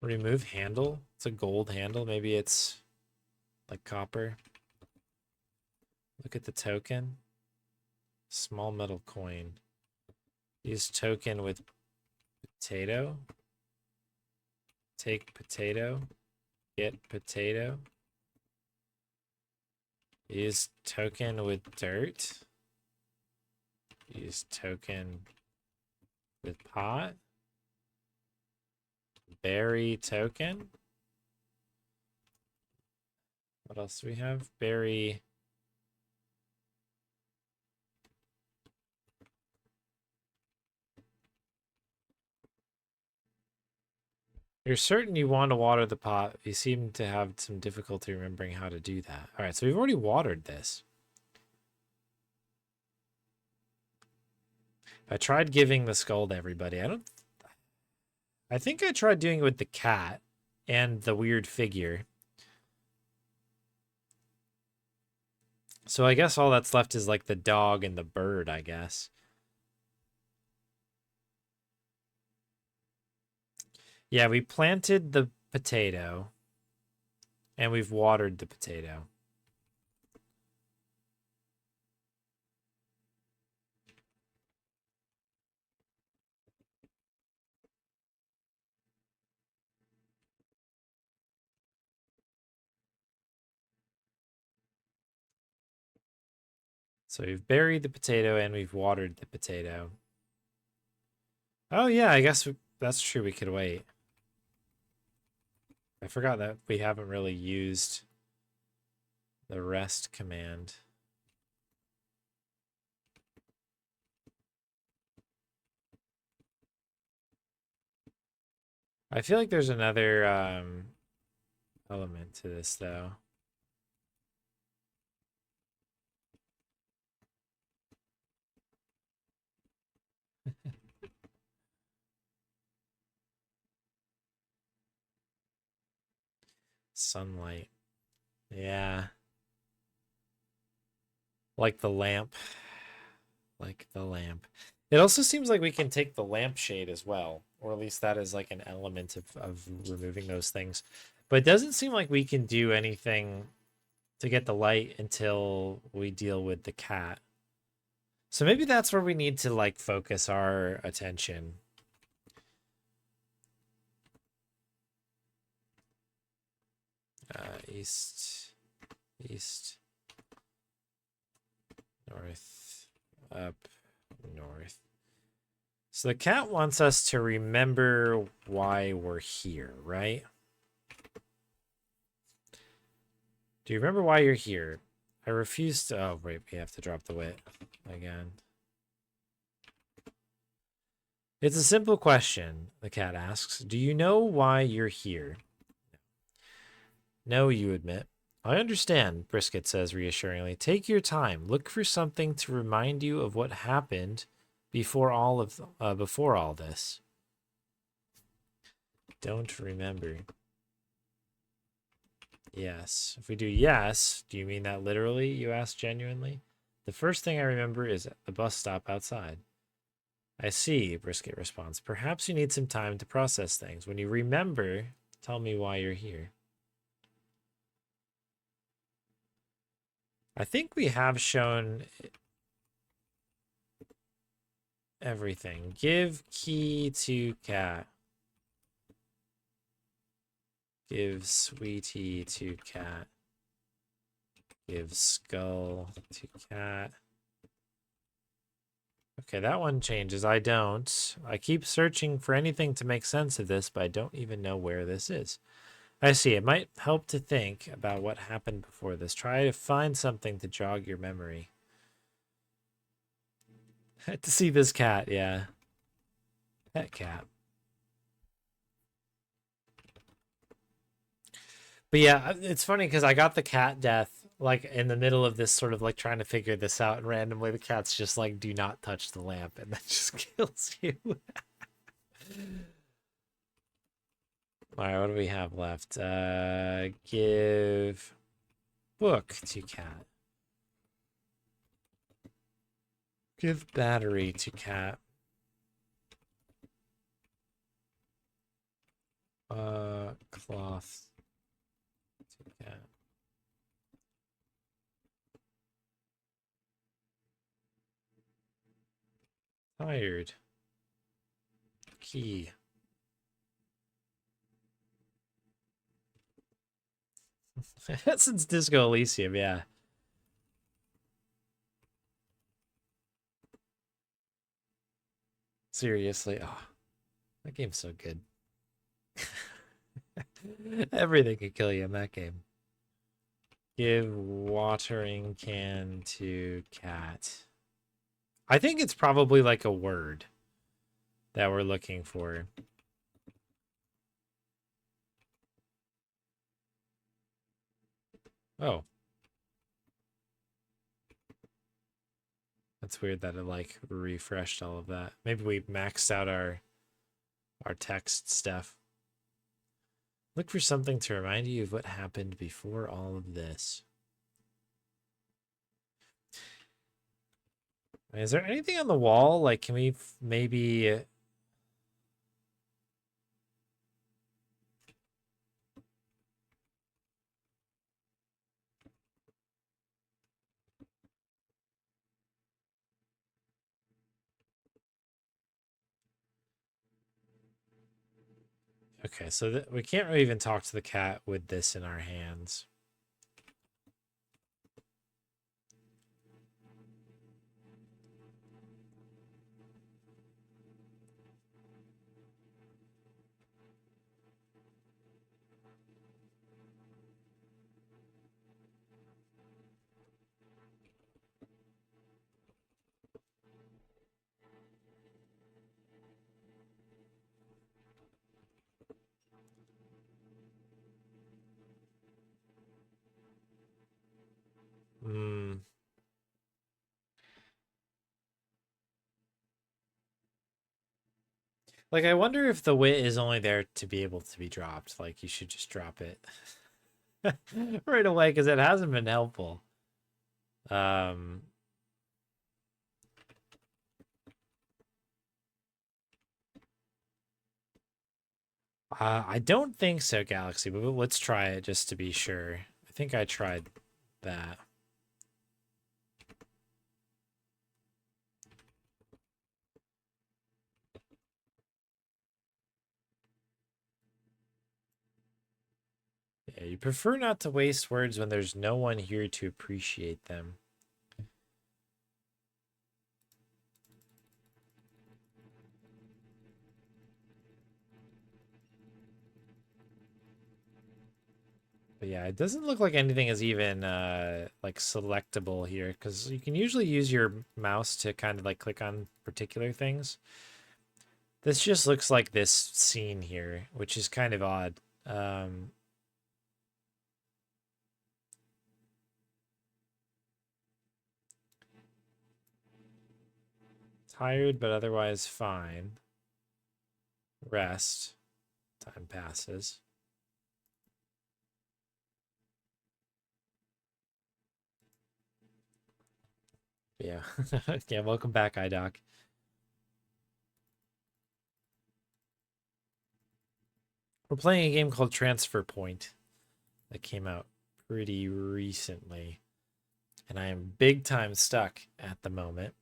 Remove handle. It's a gold handle. Maybe it's like copper. Look at the token. Small metal coin. Use token with potato. Take potato. Get potato. Use token with dirt. Use token with pot. Berry token. What else do we have? Berry. You're certain you want to water the pot. You seem to have some difficulty remembering how to do that. All right, so we've already watered this. I tried giving the skull to everybody. I think I tried doing it with the cat and the weird figure. So I guess all that's left is like the dog and the bird, I guess. Yeah, we planted the potato and we've watered the potato. So we've buried the potato and we've watered the potato. Oh yeah, I guess that's true. We could wait. I forgot that we haven't really used the rest command. I feel like there's another element to this though. Sunlight. Yeah. Like the lamp. Like the lamp. It also seems like we can take the lampshade as well, or at least that is like an element of removing those things. But it doesn't seem like we can do anything to get the light until we deal with the cat. So maybe that's where we need to like focus our attention. East, east, north, up, north. So the cat wants us to remember why we're here, right? Do you remember why you're here? I refuse to... Oh, wait, we have to drop the wit again. It's a simple question, the cat asks. Do you know why you're here? No, you admit. I understand, Brisket says reassuringly. Take your time. Look for something to remind you of what happened before all this. Don't remember. Yes. If we do yes, do you mean that literally, you ask genuinely? The first thing I remember is the bus stop outside. I see, Brisket responds. Perhaps you need some time to process things. When you remember, tell me why you're here. I think we have shown everything. Give key to cat. Give sweetie to cat. Give skull to cat. Okay, that one changes. I don't. I keep searching for anything to make sense of this, but I don't even know where this is. I see. It might help to think about what happened before this. Try to find something to jog your memory. To see this cat, yeah. Pet cat. But yeah, it's funny because I got the cat death like in the middle of this sort of like trying to figure this out, and randomly the cat's just like, do not touch the lamp, and that just kills you. All right, what do we have left? Give book to cat. Give battery to cat. Cloth to cat. Tired. Key. Since Disco Elysium, yeah. Seriously, oh, that game's so good. Everything could kill you in that game. Give watering can to cat. I think it's probably like a word that we're looking for. Oh. That's weird that it like refreshed all of that. Maybe we maxed out our text stuff. Look for something to remind you of what happened before all of this. Is there anything on the wall? Like, can we maybe... Okay, so we can't really even talk to the cat with this in our hands. Like, I wonder if the wit is only there to be able to be dropped. Like, you should just drop it right away because it hasn't been helpful. Um, I don't think so, Galaxy, but let's try it just to be sure. I think I tried that. Yeah, you prefer not to waste words when there's no one here to appreciate them. But yeah, it doesn't look like anything is even like selectable here because you can usually use your mouse to kind of like click on particular things. This just looks like this scene here, which is kind of odd. Um, Tired, but otherwise fine. Rest. Time passes. Yeah. Yeah, welcome back, iDoc. We're playing a game called Transfer Point that came out pretty recently. And I am big time stuck at the moment.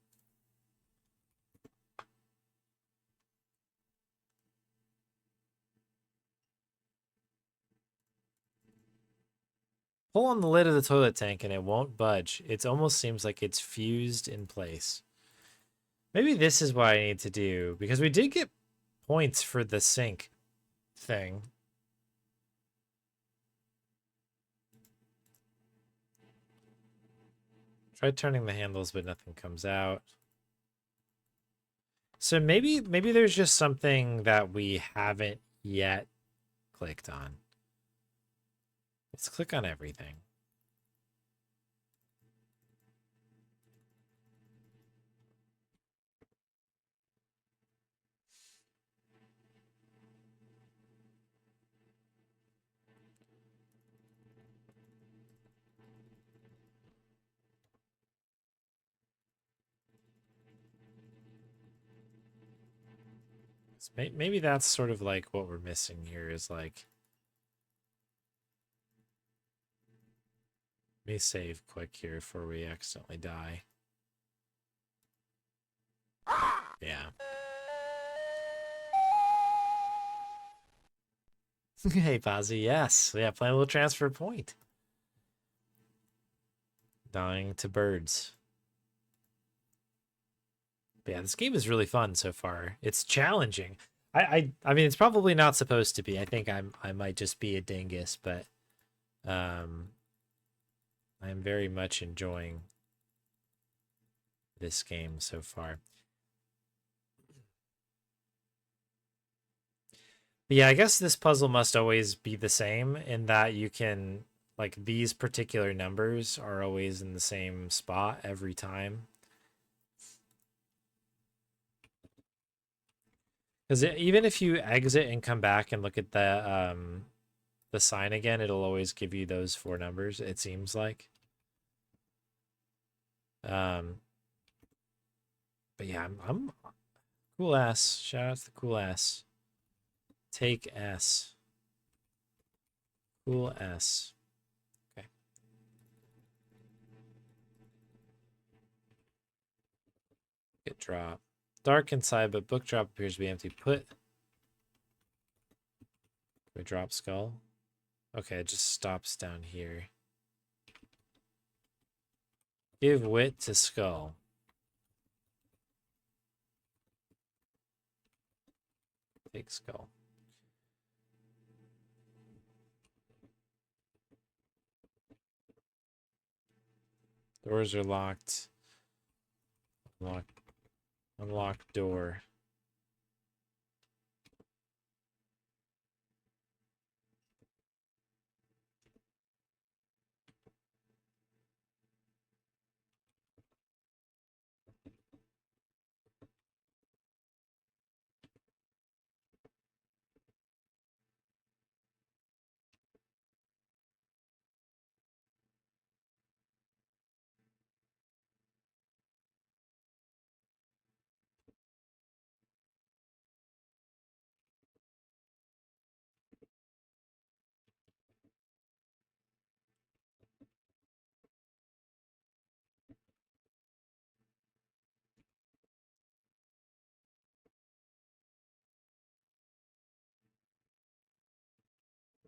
Pull on the lid of the toilet tank and it won't budge. It almost seems like it's fused in place. Maybe this is what I need to do, because we did get points for the sink thing. Try turning the handles, but nothing comes out. So maybe there's just something that we haven't yet clicked on. Let's click on everything. So maybe that's sort of like what we're missing here is like, let me save quick here before we accidentally die. Yeah. Hey, Pazzy, yes. Yeah, playing a little transfer point. Dying to birds. But yeah, this game is really fun so far. It's challenging. I mean, it's probably not supposed to be. I think I might just be a dingus, but I'm very much enjoying this game so far. But yeah, I guess this puzzle must always be the same in that you can, like, these particular numbers are always in the same spot every time. Because even if you exit and come back and look at the sign again, it'll always give you those four numbers, it seems like. Um, but yeah, I'm cool ass. Shout out to the cool ass. Take S. Cool S. Okay. Get drop. Dark inside, but book drop appears to be empty. Put. We drop skull. Okay, it just stops down here. Give wit to skull. Take skull. Doors are locked. Unlock door.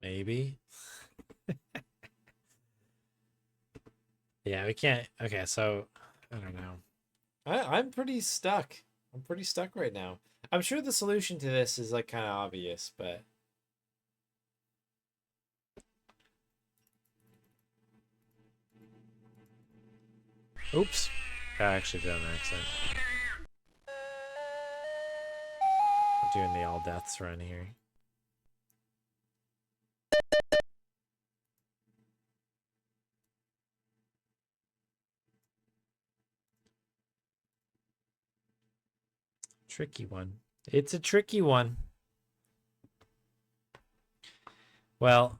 Maybe. Yeah, we can't. Okay, so I don't know. I'm pretty stuck. I'm pretty stuck right now. I'm sure the solution to this is like kind of obvious, but oops. I actually did an accident. I'm doing the all deaths run here. Tricky one. It's a tricky one. Well,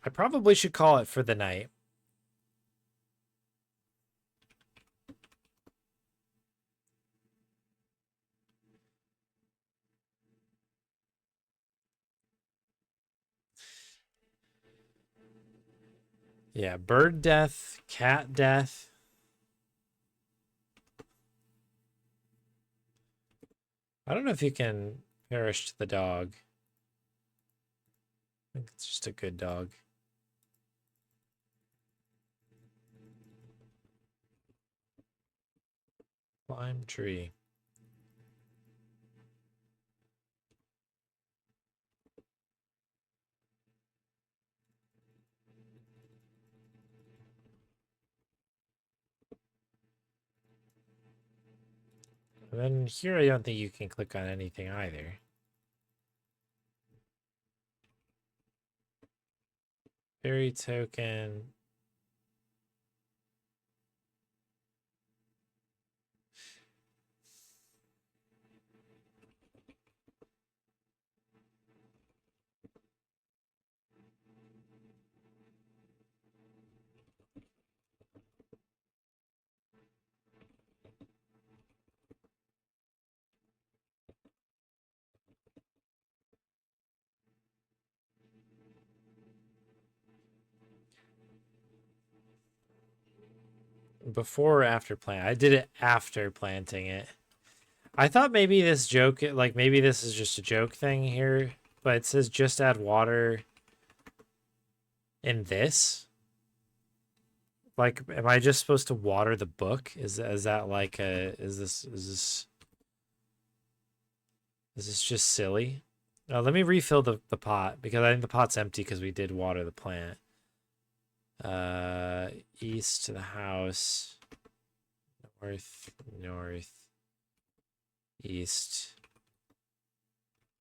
I probably should call it for the night. Yeah, bird death, cat death. I don't know if you can perish to the dog. I think it's just a good dog. Climb tree. And then here I don't think you can click on anything either. Fairy token. Before or after plant? I did it after planting it. I thought maybe this joke, like maybe this is just a joke thing here, but it says just add water in this. Like, am I just supposed to water the book? Is that like a is this just silly? Let me refill the pot because I think the pot's empty because we did water the plant. East to the house, north, east.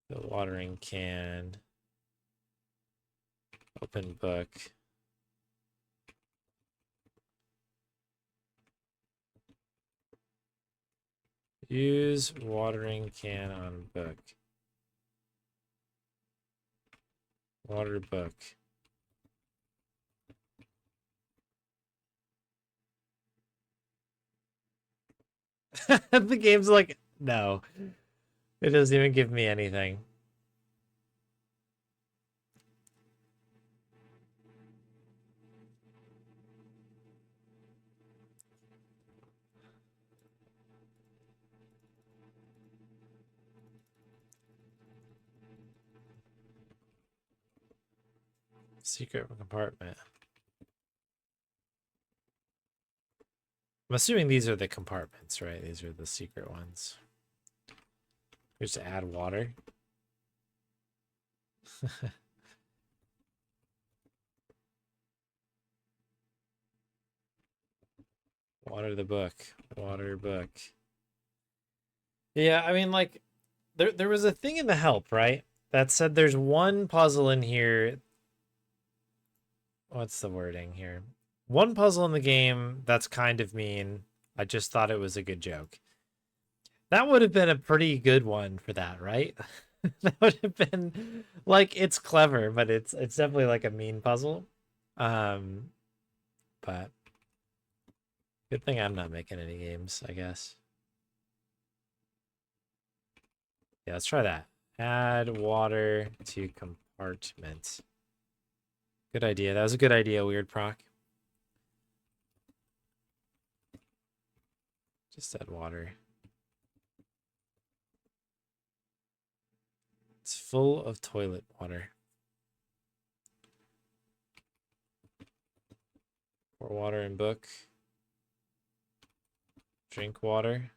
The watering can. Open book. Use watering can on book. Water book. The game's like, no. It doesn't even give me anything. Secret compartment. I'm assuming these are the compartments, right? These are the secret ones. Here's to add water. Water the book. Water book. Yeah, I mean, like, there was a thing in the help, right? That said there's one puzzle in here. What's the wording here? One puzzle in the game that's kind of mean. I just thought it was a good joke. That would have been a pretty good one for that, right? That would have been like it's clever, but it's definitely like a mean puzzle. Um, but good thing I'm not making any games, I guess. Yeah, let's try that. Add water to compartment. Good idea. That was a good idea, Weird Proc. Just add water. It's full of toilet water. Pour water and book. Drink water.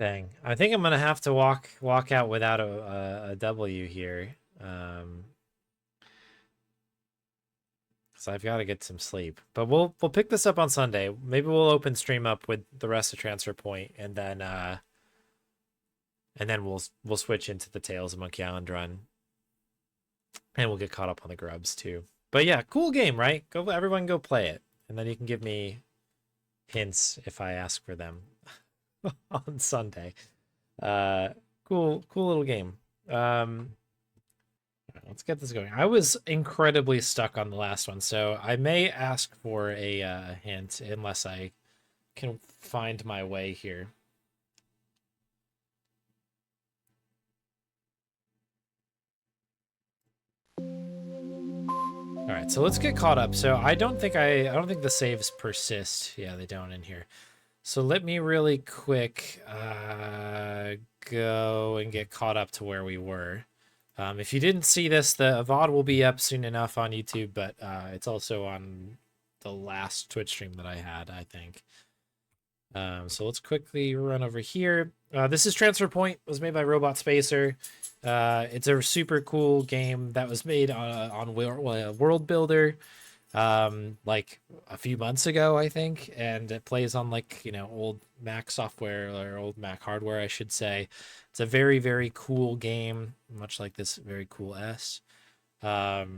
Dang. I think I'm gonna have to walk out without a W here. Because I've got to get some sleep. But we'll pick this up on Sunday. Maybe we'll open stream up with the rest of Transfer Point, and then we'll switch into the Tales of Monkey Island run, and we'll get caught up on the grubs too. But yeah, cool game, right? Everyone go play it, and then you can give me hints if I ask for them on Sunday. Cool little game. Let's get this going. I was incredibly stuck on the last one, so I may ask for a hint unless I can find my way here. All right, so let's get caught up. So I don't think the saves persist. Yeah, they don't in here. So let me really quick go and get caught up to where we were. If you didn't see this, the VOD will be up soon enough on YouTube, but it's also on the last Twitch stream that I had, I think. So let's quickly run over here. This is Transfer Point. It was made by robotspacer. It's a super cool game that was made on World Builder like a few months ago, I think, and it plays on like, old Mac software or old Mac hardware, I should say. It's a very, very cool game, much like this very cool S. But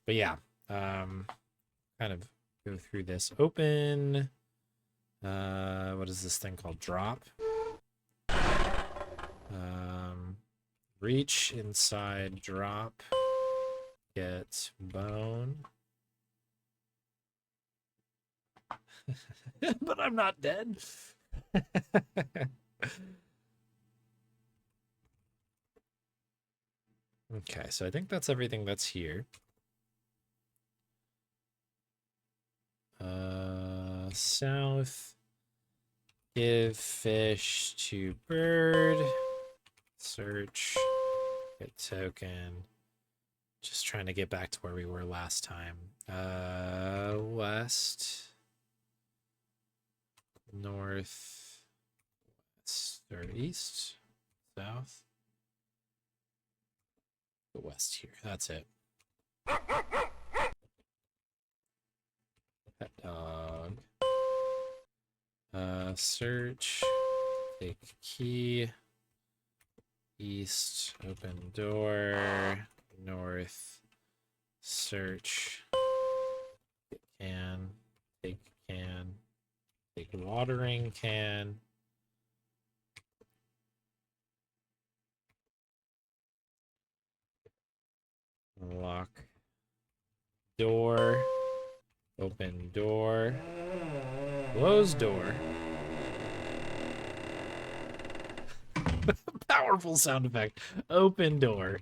yeah, kind of go through this. Open, what is this thing called? Drop. Reach inside drop. Get bone. But I'm not dead. Okay, so I think that's everything that's here. South. Give fish to bird. Search. Get token. Just trying to get back to where we were last time. West. North. West or east. South. The west here. That's it. Pet dog. Search. Take key. East. Open door. North. Search. Can. Take can. Take watering can. Lock door. Open door. Close door. Powerful sound effect. Open door.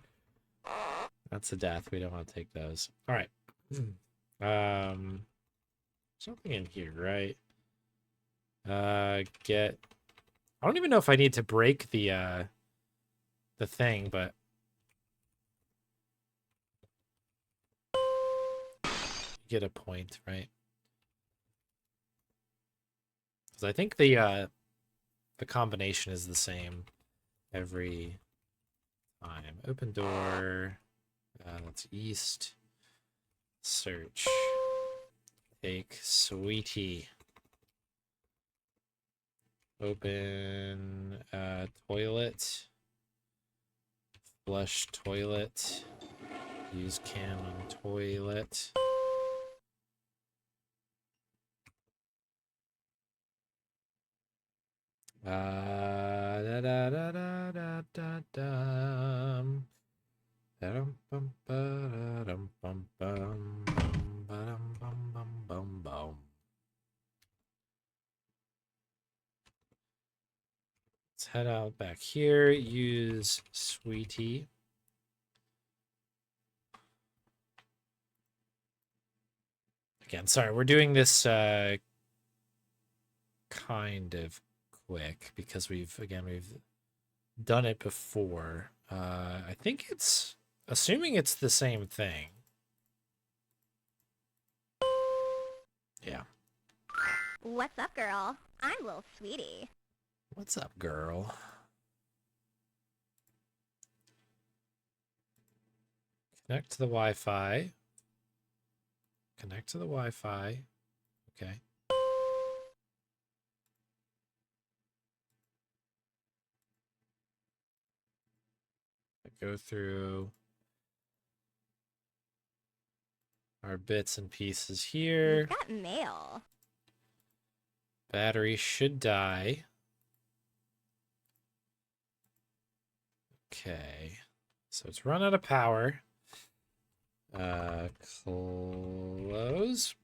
That's a death. We don't want to take those. All right. Something in here, right? Get. I don't even know if I need to break the thing, but get a point, right? Because I think the combination is the same every time. Open door. That's east. Search. Take sweetie. Open toilet. Flush toilet. Use can on toilet. Da da da da da da dum. Let's head out back here. Use sweetie. Again, sorry, we're doing this kind of quick because we've done it before. I think it's assuming it's the same thing. Yeah. What's up, girl? I'm little sweetie. What's up, girl? Connect to the Wi-Fi. Connect to the Wi-Fi. Okay. Go through our bits and pieces here. You've got mail. Battery should die. Okay. So it's run out of power. Close.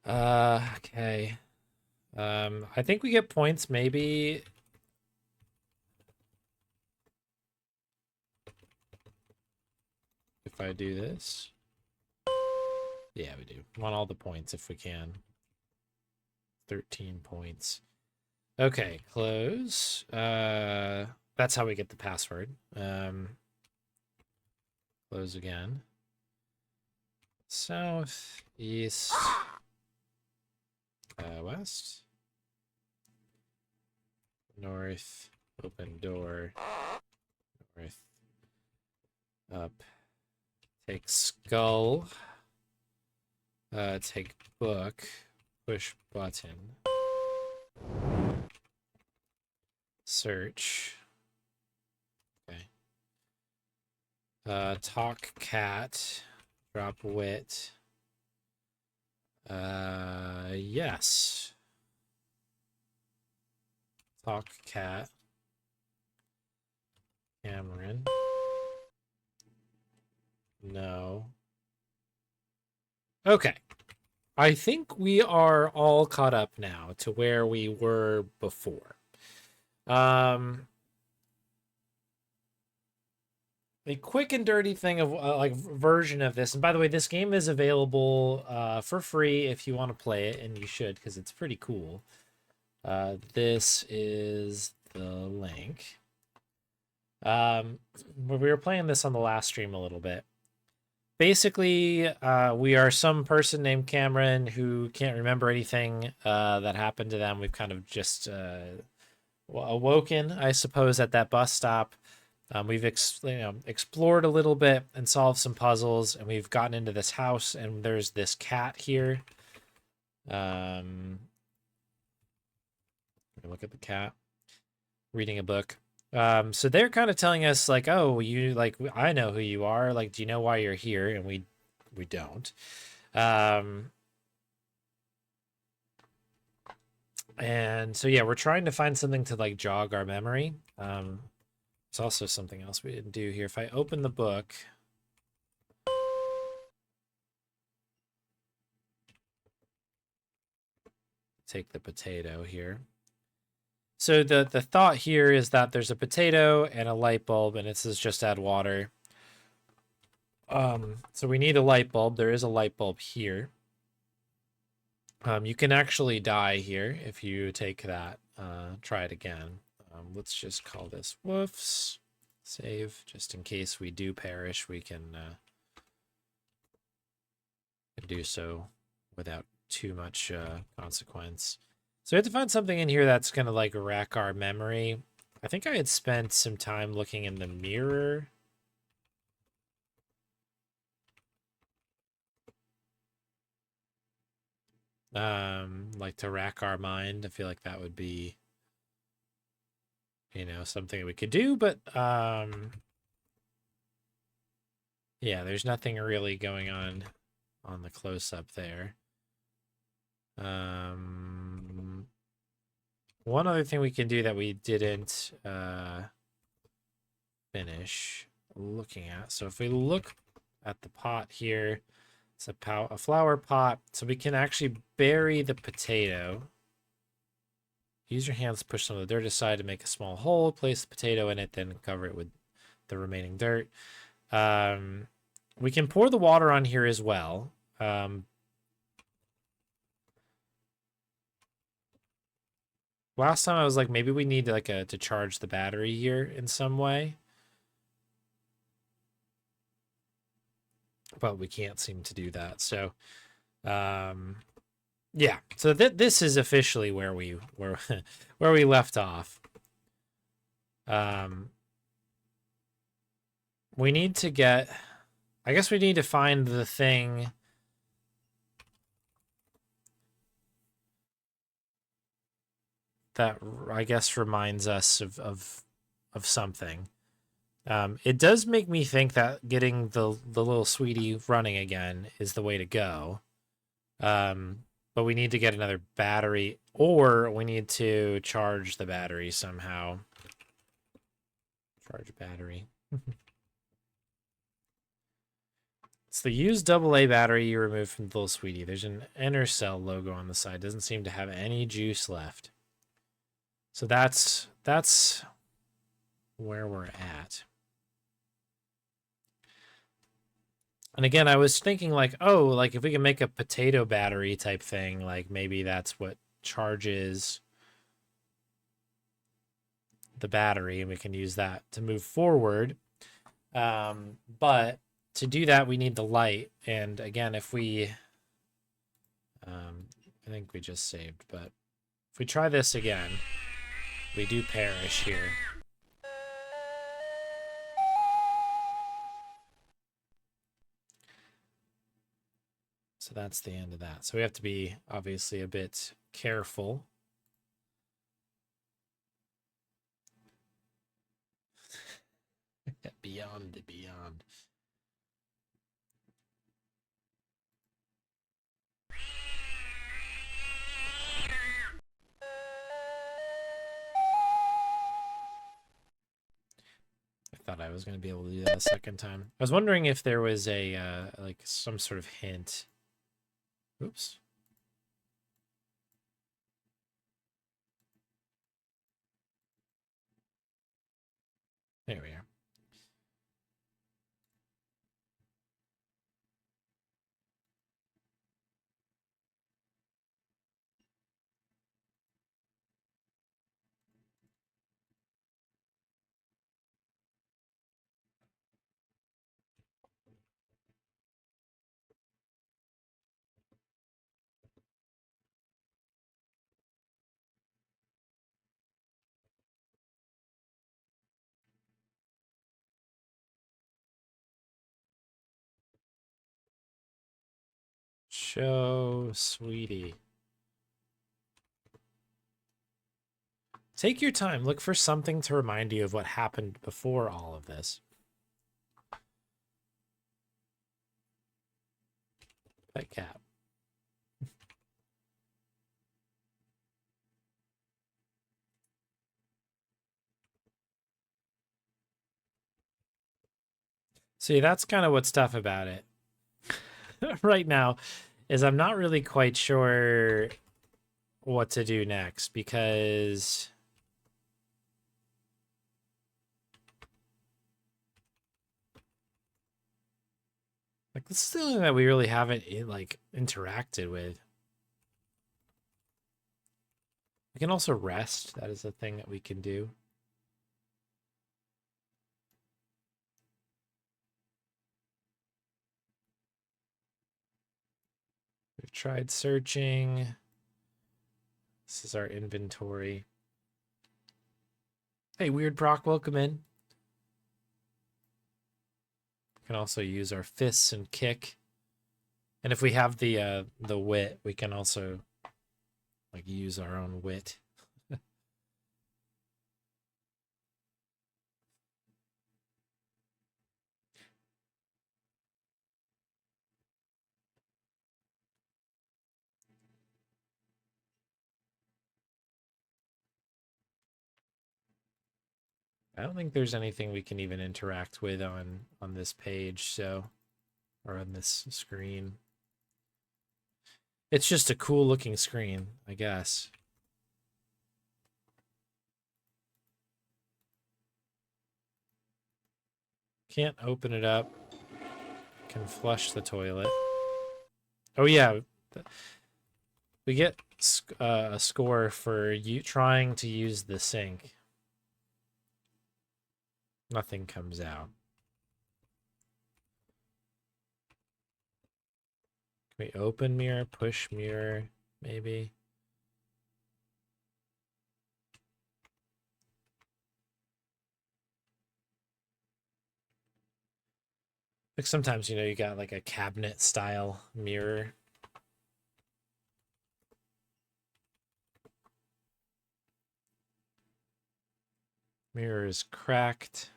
Okay. I think we get points maybe if I do this. Yeah, we do. Want all the points if we can. 13 points. Okay, close. That's how we get the password. Close again. South, east, west, north, open door, north, up, take skull, take book, push button, search, okay, talk cat, drop wit, yes, talk cat, Cameron, no. Okay. I think we are all caught up now to where we were before. A quick and dirty thing of like version of this. And by the way, this game is available for free if you want to play it, and you should because it's pretty cool. This is the link. We were playing this on the last stream a little bit. Basically, we are some person named Cameron who can't remember anything that happened to them. We've kind of just awoken, I suppose, at that bus stop. We've explored a little bit and solved some puzzles, and we've gotten into this house, and there's this cat here. Look at the cat reading a book. So they're kind of telling us like, oh, you like, I know who you are. Like, do you know why you're here? And we don't. And so, yeah, we're trying to find something to like jog our memory. There's also something else we didn't do here. If I open the book, take the potato here. So the thought here is that there's a potato and a light bulb, and it says just add water. So we need a light bulb. There is a light bulb here. You can actually die here if you take that. Try it again. Let's just call this woofs. Save, just in case we do perish, we can do so without too much consequence. So we have to find something in here that's going to like rack our memory. I think I had spent some time looking in the mirror. Like to rack our mind. I feel like that would be, you know, something we could do, but yeah, there's nothing really going on the close-up there. One other thing we can do that we didn't finish looking at. So if we look at the pot here, it's a flower pot. So we can actually bury the potato. Use your hands to push some of the dirt aside to make a small hole. Place the potato in it, then cover it with the remaining dirt. We can pour the water on here as well. Last time I was like, maybe we need like to charge the battery here in some way. But we can't seem to do that. So, yeah. So this is officially where we where we left off. We need to get. I guess we need to find the thing that I guess reminds us of something. It does make me think that getting the little sweetie running again is the way to go. But we need to get another battery, or we need to charge the battery somehow. Charge battery. It's the used AA battery you removed from the little sweetie. There's an Intercell logo on the side. Doesn't seem to have any juice left. So that's where we're at. And again, I was thinking like, oh, like if we can make a potato battery type thing, like maybe that's what charges the battery and we can use that to move forward. But to do that, we need the light. And again, if we, I think we just saved, but if we try this again, we do perish here. So that's the end of that. So we have to be obviously a bit careful. Beyond the beyond. I thought I was going to be able to do that a second time. I was wondering if there was a like some sort of hint. Oops. There we are. Show sweetie. Take your time. Look for something to remind you of what happened before all of this. Pet cat. See, that's kind of what's tough about it right now is I'm not really quite sure what to do next because like this is the only thing that we really haven't like interacted with. We can also rest. That is a thing that we can do. We've tried searching. This is our inventory. Hey, Weird Proc, welcome in. We can also use our fists and kick. And if we have the wit, we can also like use our own wit. I don't think there's anything we can even interact with on this page, so or on this screen. It's just a cool looking screen, I guess. Can't open it up. Can flush the toilet. Oh yeah. We get a score for you trying to use the sink. Nothing comes out. Can we open mirror, push mirror, maybe? Like sometimes, you know, you got like a cabinet style mirror. Mirror is cracked.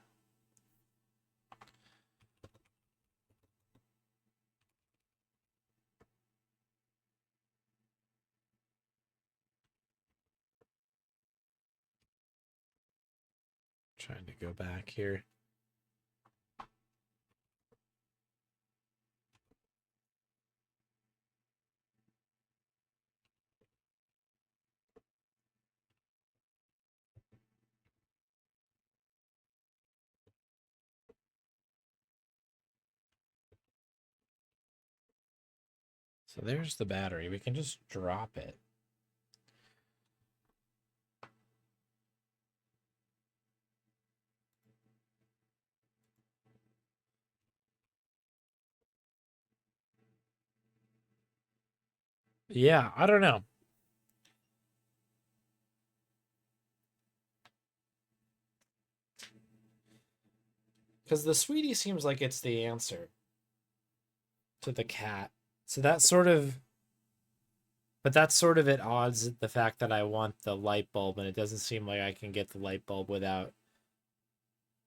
Trying to go back here. So there's the battery. We can just drop it. Yeah, I don't know. Because the sweetie seems like it's the answer to the cat. So that's sort of, but that's sort of at odds with the fact that I want the light bulb, and it doesn't seem like I can get the light bulb without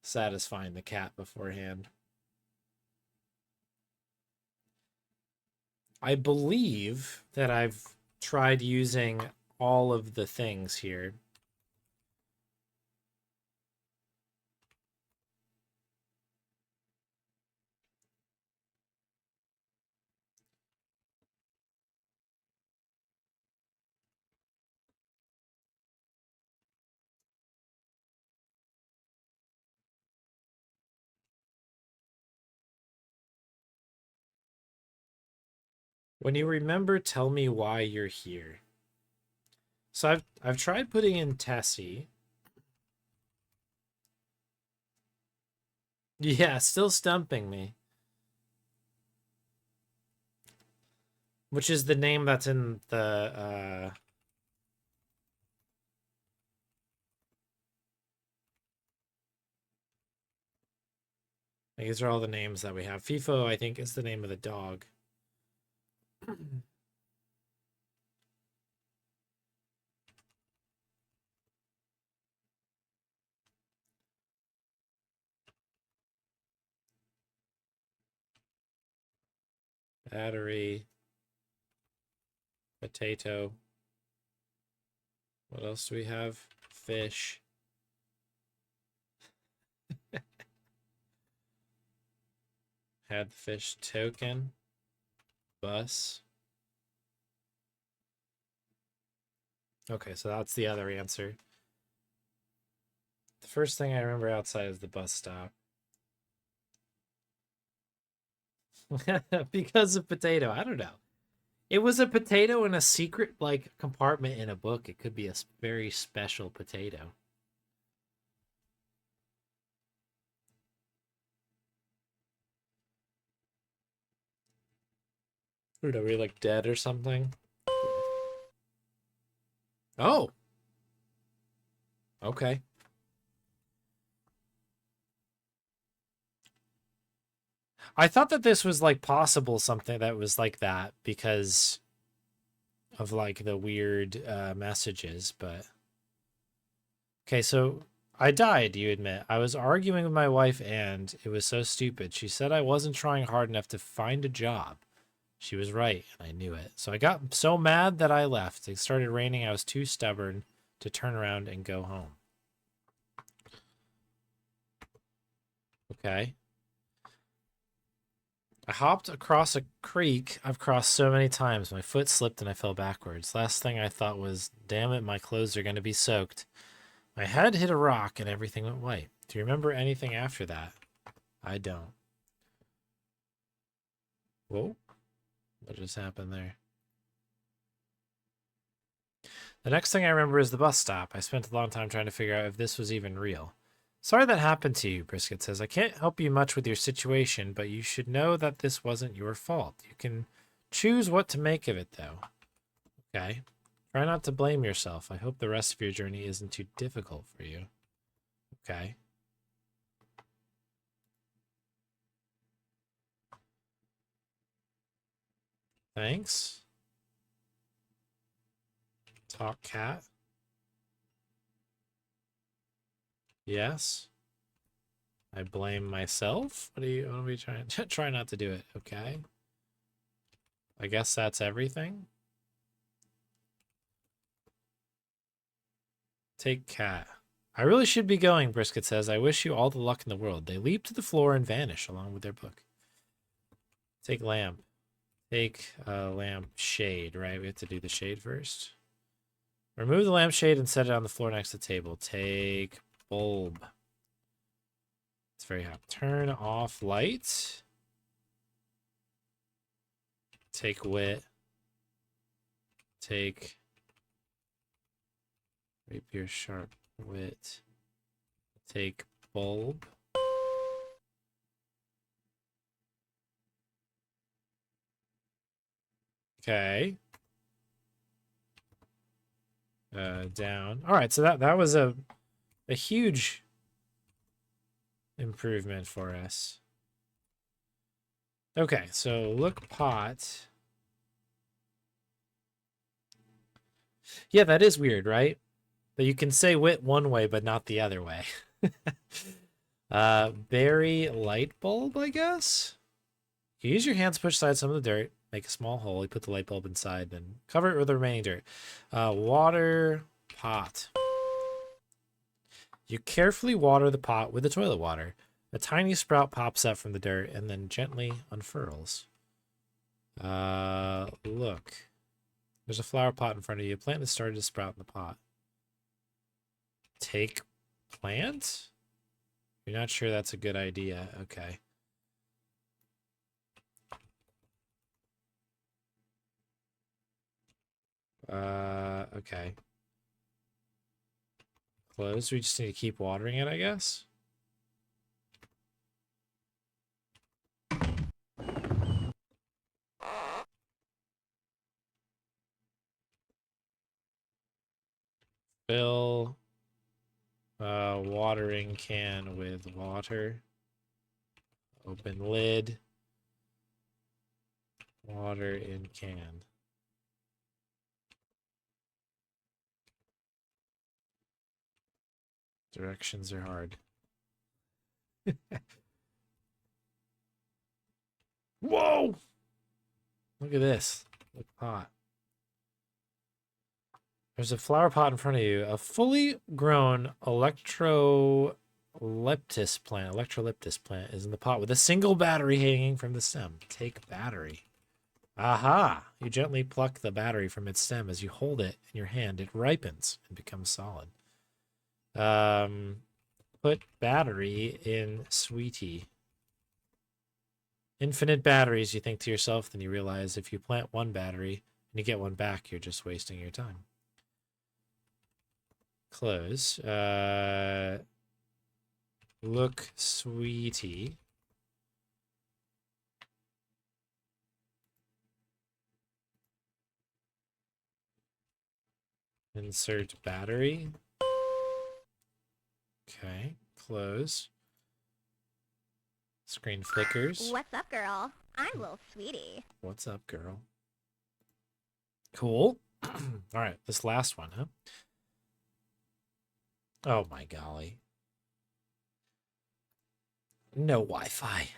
satisfying the cat beforehand. I believe that I've tried using all of the things here. When you remember, tell me why you're here. So I've tried putting in Tessie. Yeah, still stumping me. Which is the name that's in the these are all the names that we have. FIFO, I think, is the name of the dog. Battery. Potato. What else do we have? Fish. Had the fish token. Bus. Okay, so that's the other answer. The first thing I remember outside is the bus stop. Because of potato. I don't know. It was a potato in a secret like compartment in a book. It could be a very special potato. I don't know, were you like dead or something? Oh, okay. I thought that this was like possible something that was like that because of like the weird messages, but okay, so I died, you admit. I was arguing with my wife and it was so stupid. She said I wasn't trying hard enough to find a job. She was right, and I knew it. So I got so mad that I left. It started raining. I was too stubborn to turn around and go home. Okay. I hopped across a creek I've crossed so many times. My foot slipped and I fell backwards. Last thing I thought was, damn it, my clothes are going to be soaked. My head hit a rock and everything went white. Do you remember anything after that? I don't. Whoa. What just happened there? The next thing I remember is the bus stop. I spent a long time trying to figure out if this was even real. Sorry that happened to you, Brisket says. I can't help you much with your situation, but you should know that this wasn't your fault. You can choose what to make of it, though. Okay. Try not to blame yourself. I hope the rest of your journey isn't too difficult for you. Okay. Thanks. Talk cat. Yes. I blame myself? What are we trying to try not to do it? Okay. I guess that's everything. Take cat. I really should be going, Brisket says. I wish you all the luck in the world. They leap to the floor and vanish along with their book. Take lamp. Take lamp shade, right? We have to do the shade first. Remove the lampshade and set it on the floor next to the table. Take bulb. It's very hot. Turn off light. Take wit. Take rapier sharp wit. Take bulb. Okay. Down. All right, so that was a huge improvement for us. Okay, so look pot. Yeah, that is weird, right? That you can say wit one way, but not the other way. Berry light bulb, I guess? You use your hands to push aside some of the dirt, make a small hole, you put the light bulb inside, then cover it with the remaining dirt. Water pot. You carefully water the pot with the toilet water. A tiny sprout pops up from the dirt and then gently unfurls. Look. There's a flower pot in front of you. A plant that started to sprout in the pot. Take plant? You're not sure that's a good idea. Okay. Okay. Close. We just need to keep watering it, I guess. Fill watering can with water. Open lid. Water in can. Directions are hard. Whoa! Look at this. Look pot. There's a flower pot in front of you. A fully grown electroleptis plant is in the pot with a single battery hanging from the stem. Take battery. Aha! You gently pluck the battery from its stem. As you hold it in your hand, it ripens and becomes solid. Put battery in sweetie. Infinite batteries, you think to yourself, then you realize if you plant one battery and you get one back, you're just wasting your time. Close. Look, sweetie. Insert battery. Okay, close. Screen flickers. What's up, girl? I'm little sweetie. What's up, girl? Cool. All right, this last one, huh? Oh my golly. No Wi-Fi.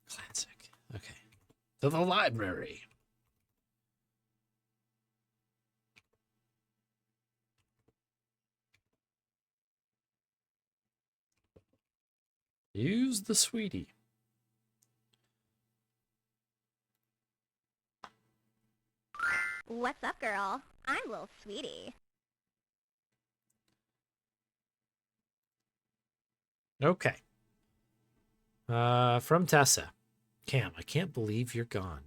Classic. Okay. To the library. Use the sweetie. What's up, girl? I'm little sweetie. Okay. From Tessa. Cam, I can't believe you're gone.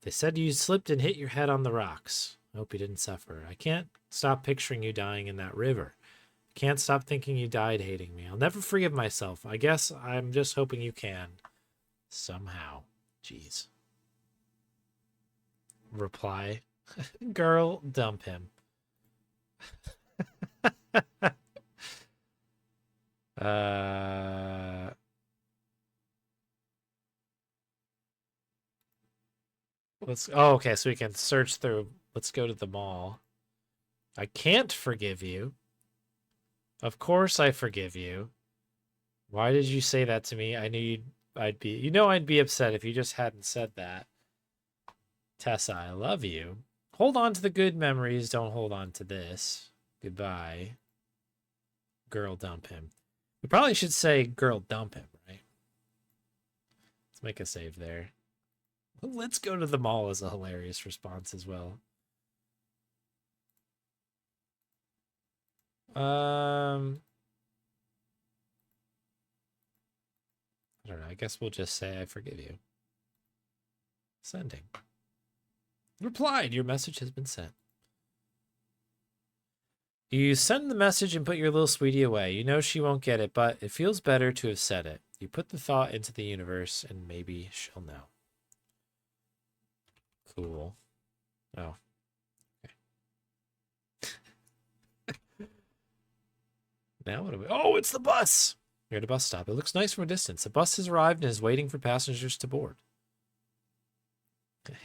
They said you slipped and hit your head on the rocks. I hope you didn't suffer. I can't stop picturing you dying in that river. I can't stop thinking you died hating me. I'll never forgive myself. I guess I'm just hoping you can. Somehow. Jeez. Reply. Girl, dump him. uh... okay, so we can search through. Let's go to the mall. I can't forgive you. Of course I forgive you. Why did you say that to me? I knew I'd be upset if you just hadn't said that. Tessa, I love you. Hold on to the good memories, don't hold on to this. Goodbye. Girl, dump him. We probably should say girl, dump him, right? Let's make a save there. Let's go to the mall is a hilarious response as well. I don't know. I guess we'll just say I forgive you. Sending. Replied. Your message has been sent. You send the message and put your little sweetie away. You know she won't get it, but it feels better to have said it. You put the thought into the universe, and maybe she'll know. Cool. Oh. Okay. Now what do we... Oh, it's the bus! You're at a bus stop. It looks nice from a distance. The bus has arrived and is waiting for passengers to board.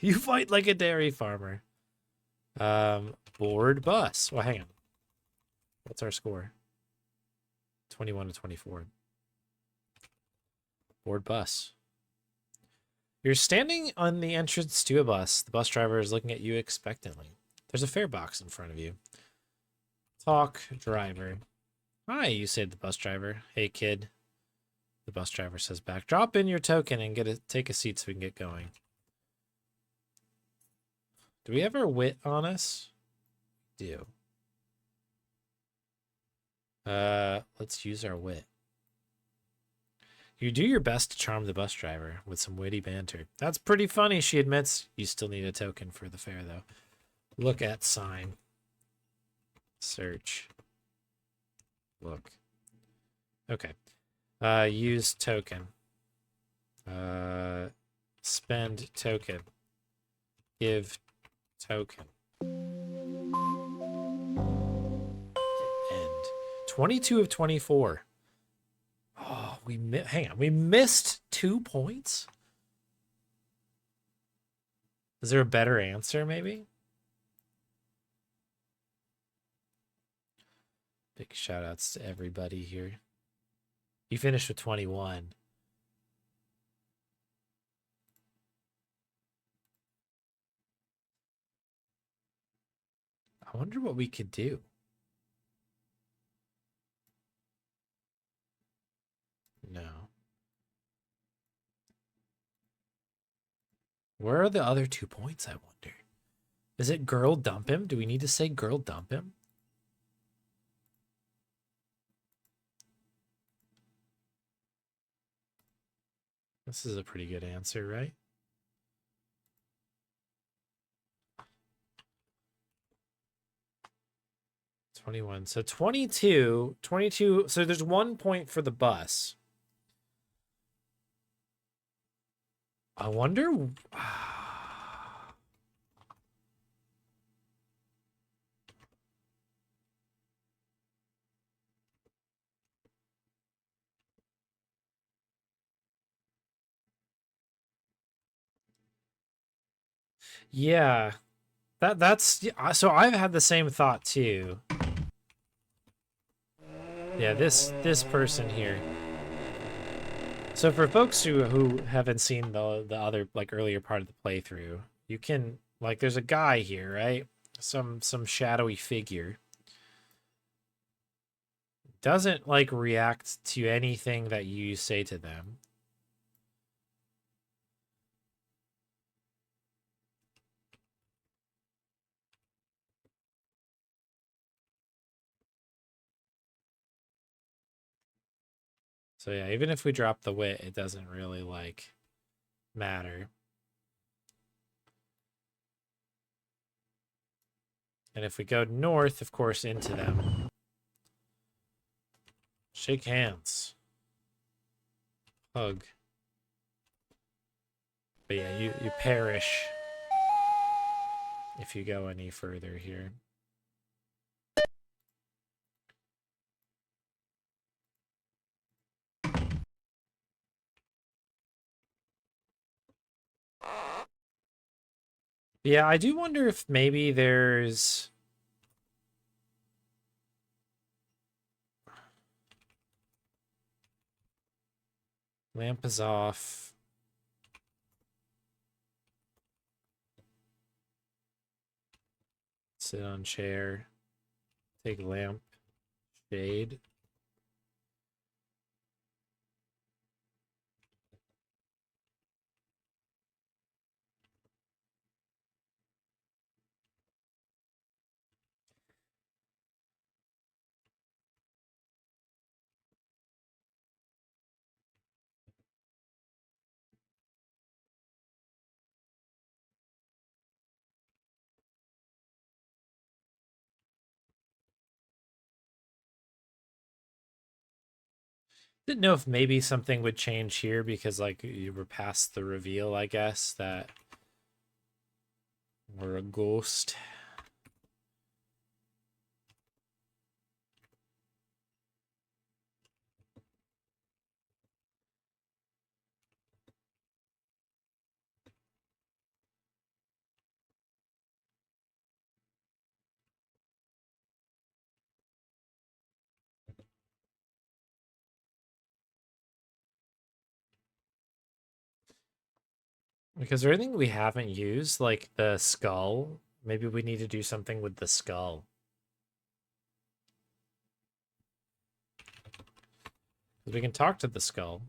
You fight like a dairy farmer. Board bus. Well, hang on. What's our score? 21 to 24. Board bus. You're standing on the entrance to a bus. The bus driver is looking at you expectantly. There's a fare box in front of you. Talk, driver. Hi, you say to the bus driver. Hey, kid. The bus driver says back. Drop in your token and take a seat so we can get going. Do we have our wit on us? Do. Let's use our wit. You do your best to charm the bus driver with some witty banter. That's pretty funny, she admits. You still need a token for the fare, though. Look at sign. Search. Look. Okay. Use token. Spend token. Give token. End. 22 of 24. Oh, hang on. We missed 2 points? Is there a better answer, maybe? Big shout outs to everybody here. You finished with 21. I wonder what we could do. No. Where are the other 2 points, I wonder? Is it girl dump him? Do we need to say girl dump him? This is a pretty good answer, right? So 22, so there's 1 point for the bus. I wonder... Yeah, that's so I've had the same thought too. Yeah, this person here. So for folks who haven't seen the other like earlier part of the playthrough, you can like there's a guy here, right? Some shadowy figure. Doesn't like react to anything that you say to them. So yeah, even if we drop the wit, it doesn't really like matter. And if we go north, of course, into them. Shake hands. Hug. But yeah, you perish if you go any further here. Yeah, I do wonder if maybe there's... Lamp is off. Sit on chair. Take lamp. Shade. Didn't know if maybe something would change here because, like, you were past the reveal, I guess, that we're a ghost. Because there anything we haven't used, like the skull? Maybe we need to do something with the skull. Because we can talk to the skull.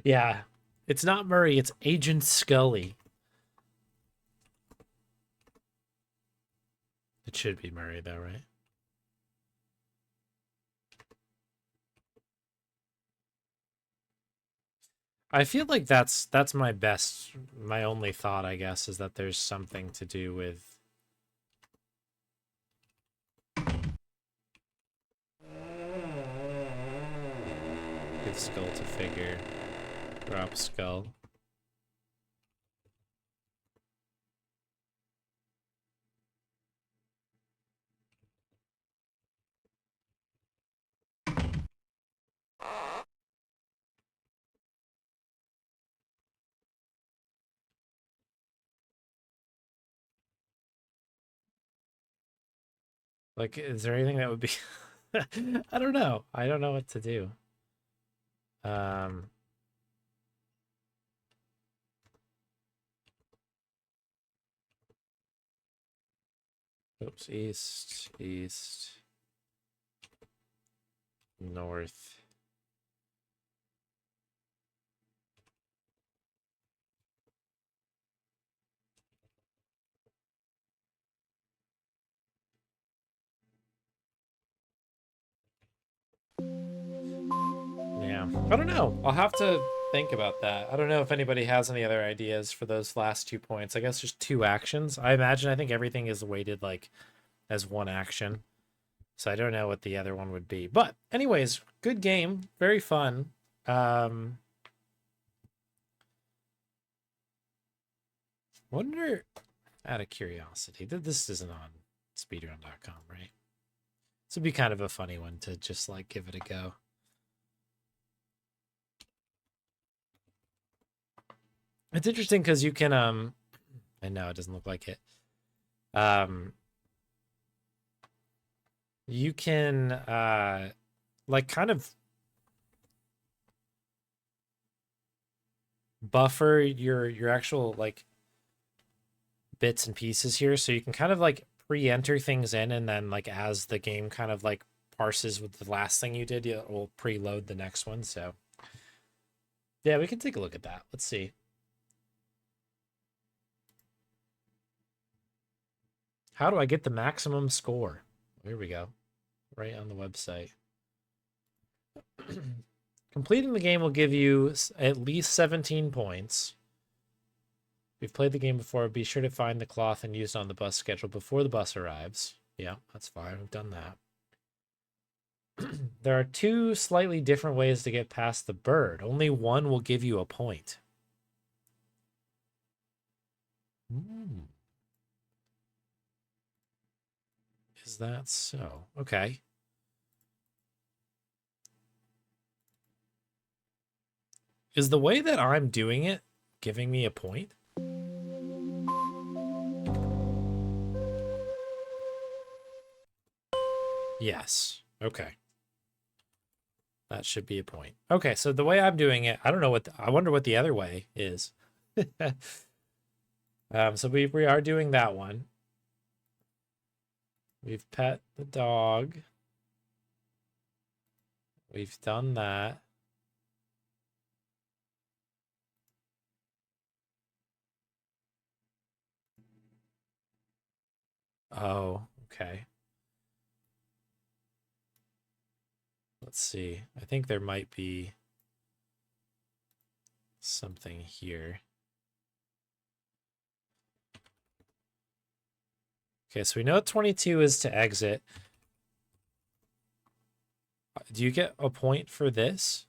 Yeah. It's not Murray, it's Agent Scully. It should be Murray, though, right? I feel like that's my only thought, I guess, is that there's something to do with skull to figure. Drop skull. Like, is there anything that would be I don't know. I don't know what to do. Um Oops, east, north. Yeah. I don't know. I'll have to think about that. I don't know if anybody has any other ideas for those last 2 points. I guess just two actions. I think everything is weighted like as one action. So I don't know what the other one would be. But anyways, good game. Very fun. Wonder, out of curiosity, that this isn't on speedrun.com, right? This would be kind of a funny one to just like give it a go. It's interesting because you can I know it doesn't look like it. You can like kind of buffer your actual like bits and pieces here, so you can kind of like pre-enter things in, and then like as the game kind of like parses with the last thing you did, it will preload the next one. So yeah, we can take a look at that. Let's see. How do I get the maximum score? Here we go. Right on the website. Completing the game will give you at least 17 points. If you've played the game before, be sure to find the cloth and use it on the bus schedule before the bus arrives. Yeah, that's fine. We've done that. There are two slightly different ways to get past the bird. Only one will give you a point. Is that so? Okay. Is the way that I'm doing it giving me a point? Yes. Okay. That should be a point. Okay, so the way I'm doing it, I don't know I wonder what the other way is. So we are doing that one. We've pet the dog. We've done that. Oh, okay. Let's see. I think there might be something here. Okay, so we know 22 is to exit. Do you get a point for this?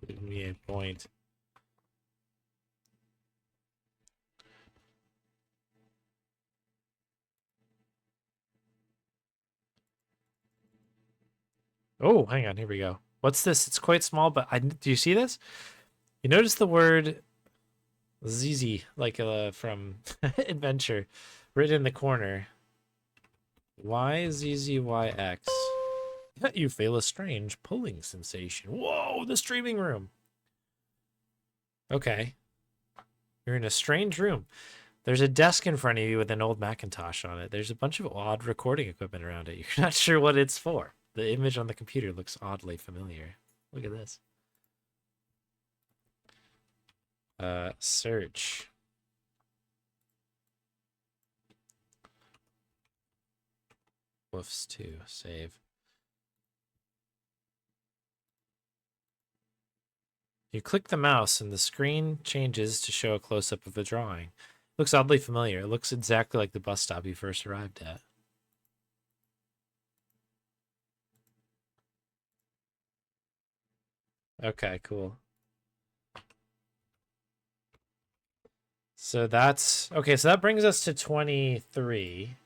Give me a point. Oh, hang on. Here we go. What's this? It's quite small, but do you see this? You notice the word ZZ, like from Adventure, written in the corner. YZZYX. You feel a strange pulling sensation. Whoa, the streaming room. Okay. You're in a strange room. There's a desk in front of you with an old Macintosh on it. There's a bunch of odd recording equipment around it. You're not sure what it's for. The image on the computer looks oddly familiar. Look at this. Search. Woofs 2. Save. You click the mouse and the screen changes to show a close-up of the drawing. Looks oddly familiar. It looks exactly like the bus stop you first arrived at. Okay, cool. So that's okay, so that brings us to 23.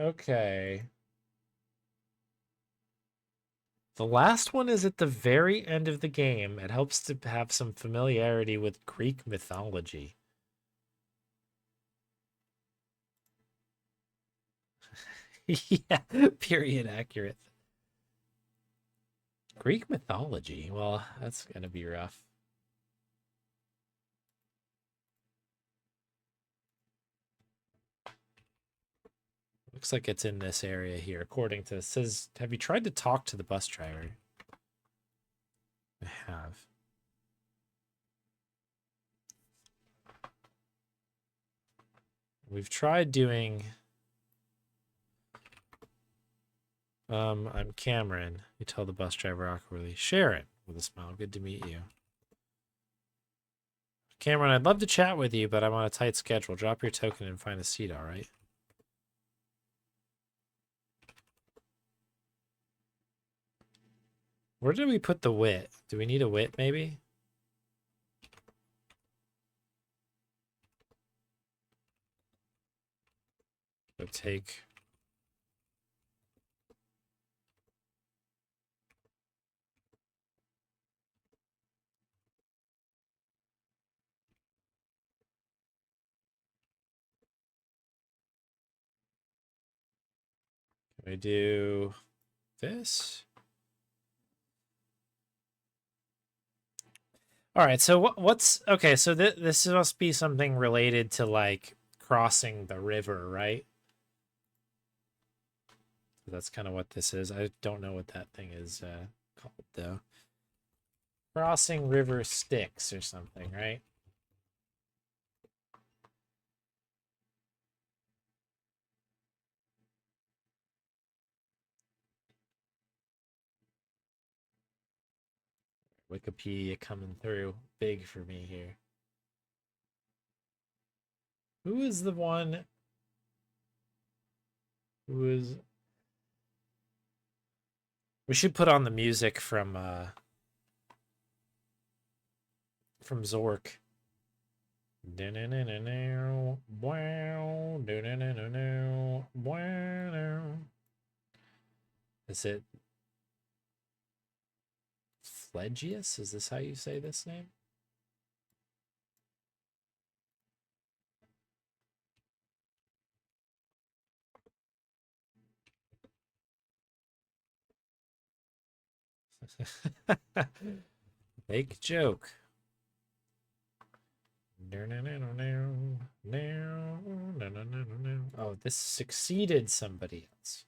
Okay. The last one is at the very end of the game. It helps to have some familiarity with Greek mythology. Yeah, period accurate. Greek mythology. Well, that's gonna be rough. Looks like it's in this area here, according to it says, have you tried to talk to the bus driver? I have. We've tried doing I'm Cameron. You tell the bus driver awkwardly. Sharon, with a smile. Good to meet you. Cameron, I'd love to chat with you, but I'm on a tight schedule. Drop your token and find a seat, all right? Where did we put the wit? Do we need a wit, maybe? So take... We do this. All right, so what's okay? So this must be something related to like crossing the river, right? That's kind of what this is. I don't know what that thing is called though. Crossing river sticks or something, right? Wikipedia coming through big for me here. Who is the one who is... We should put on the music from Zork. Is it Flegius? Is this how you say this name? Fake joke. Oh, this succeeded somebody else.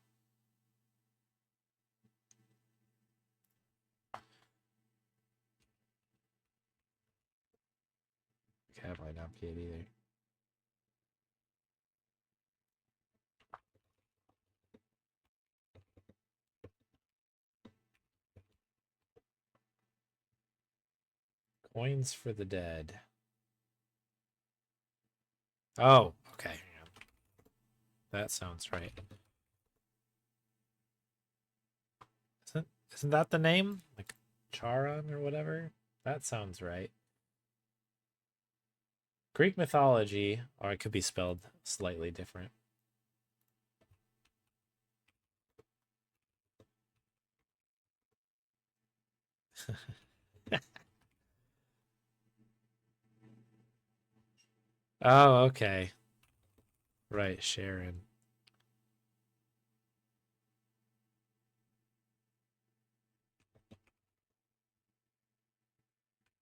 Cat might not be it either. Coins for the dead. Oh, okay. That sounds right. Isn't that the name? Like Charon or whatever? That sounds right. Greek mythology, or it could be spelled slightly different. Oh, okay. Right, Sharon.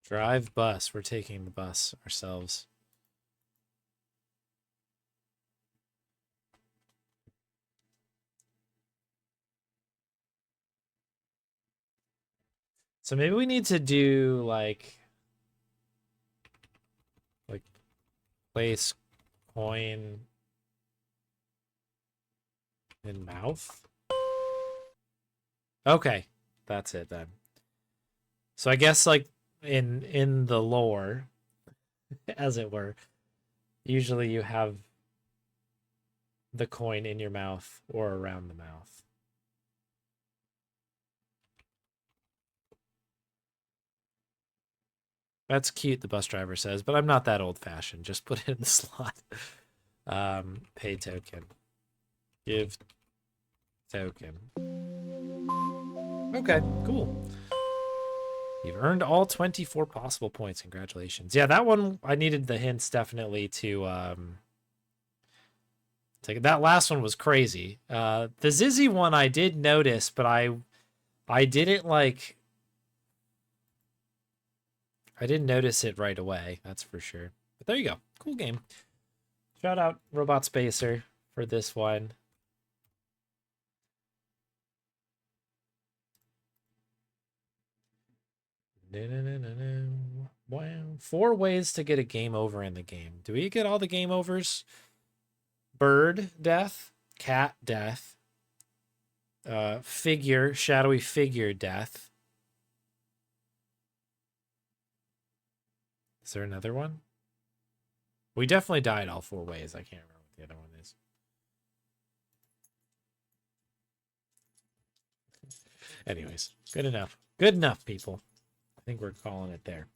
Drive bus. We're taking the bus ourselves. So maybe we need to do like place coin in mouth. Okay, that's it then. So I guess like in the lore, as it were, usually you have the coin in your mouth or around the mouth. That's cute, the bus driver says, but I'm not that old-fashioned. Just put it in the slot. Pay token. Give token. Okay, cool. You've earned all 24 possible points. Congratulations. Yeah, that one, I needed the hints definitely to take. That last one was crazy. The Zizzy one I did notice, but I didn't like... I didn't notice it right away, that's for sure. But there you go. Cool game. Shout out robotspacer for this one. Wow. 4 ways to get a game over in the game. Do we get all the game overs? Bird death, cat death, figure, shadowy figure death. Is there another one? We definitely died all 4 ways. I can't remember what the other one is. Anyways, good enough. Good enough, people. I think we're calling it there.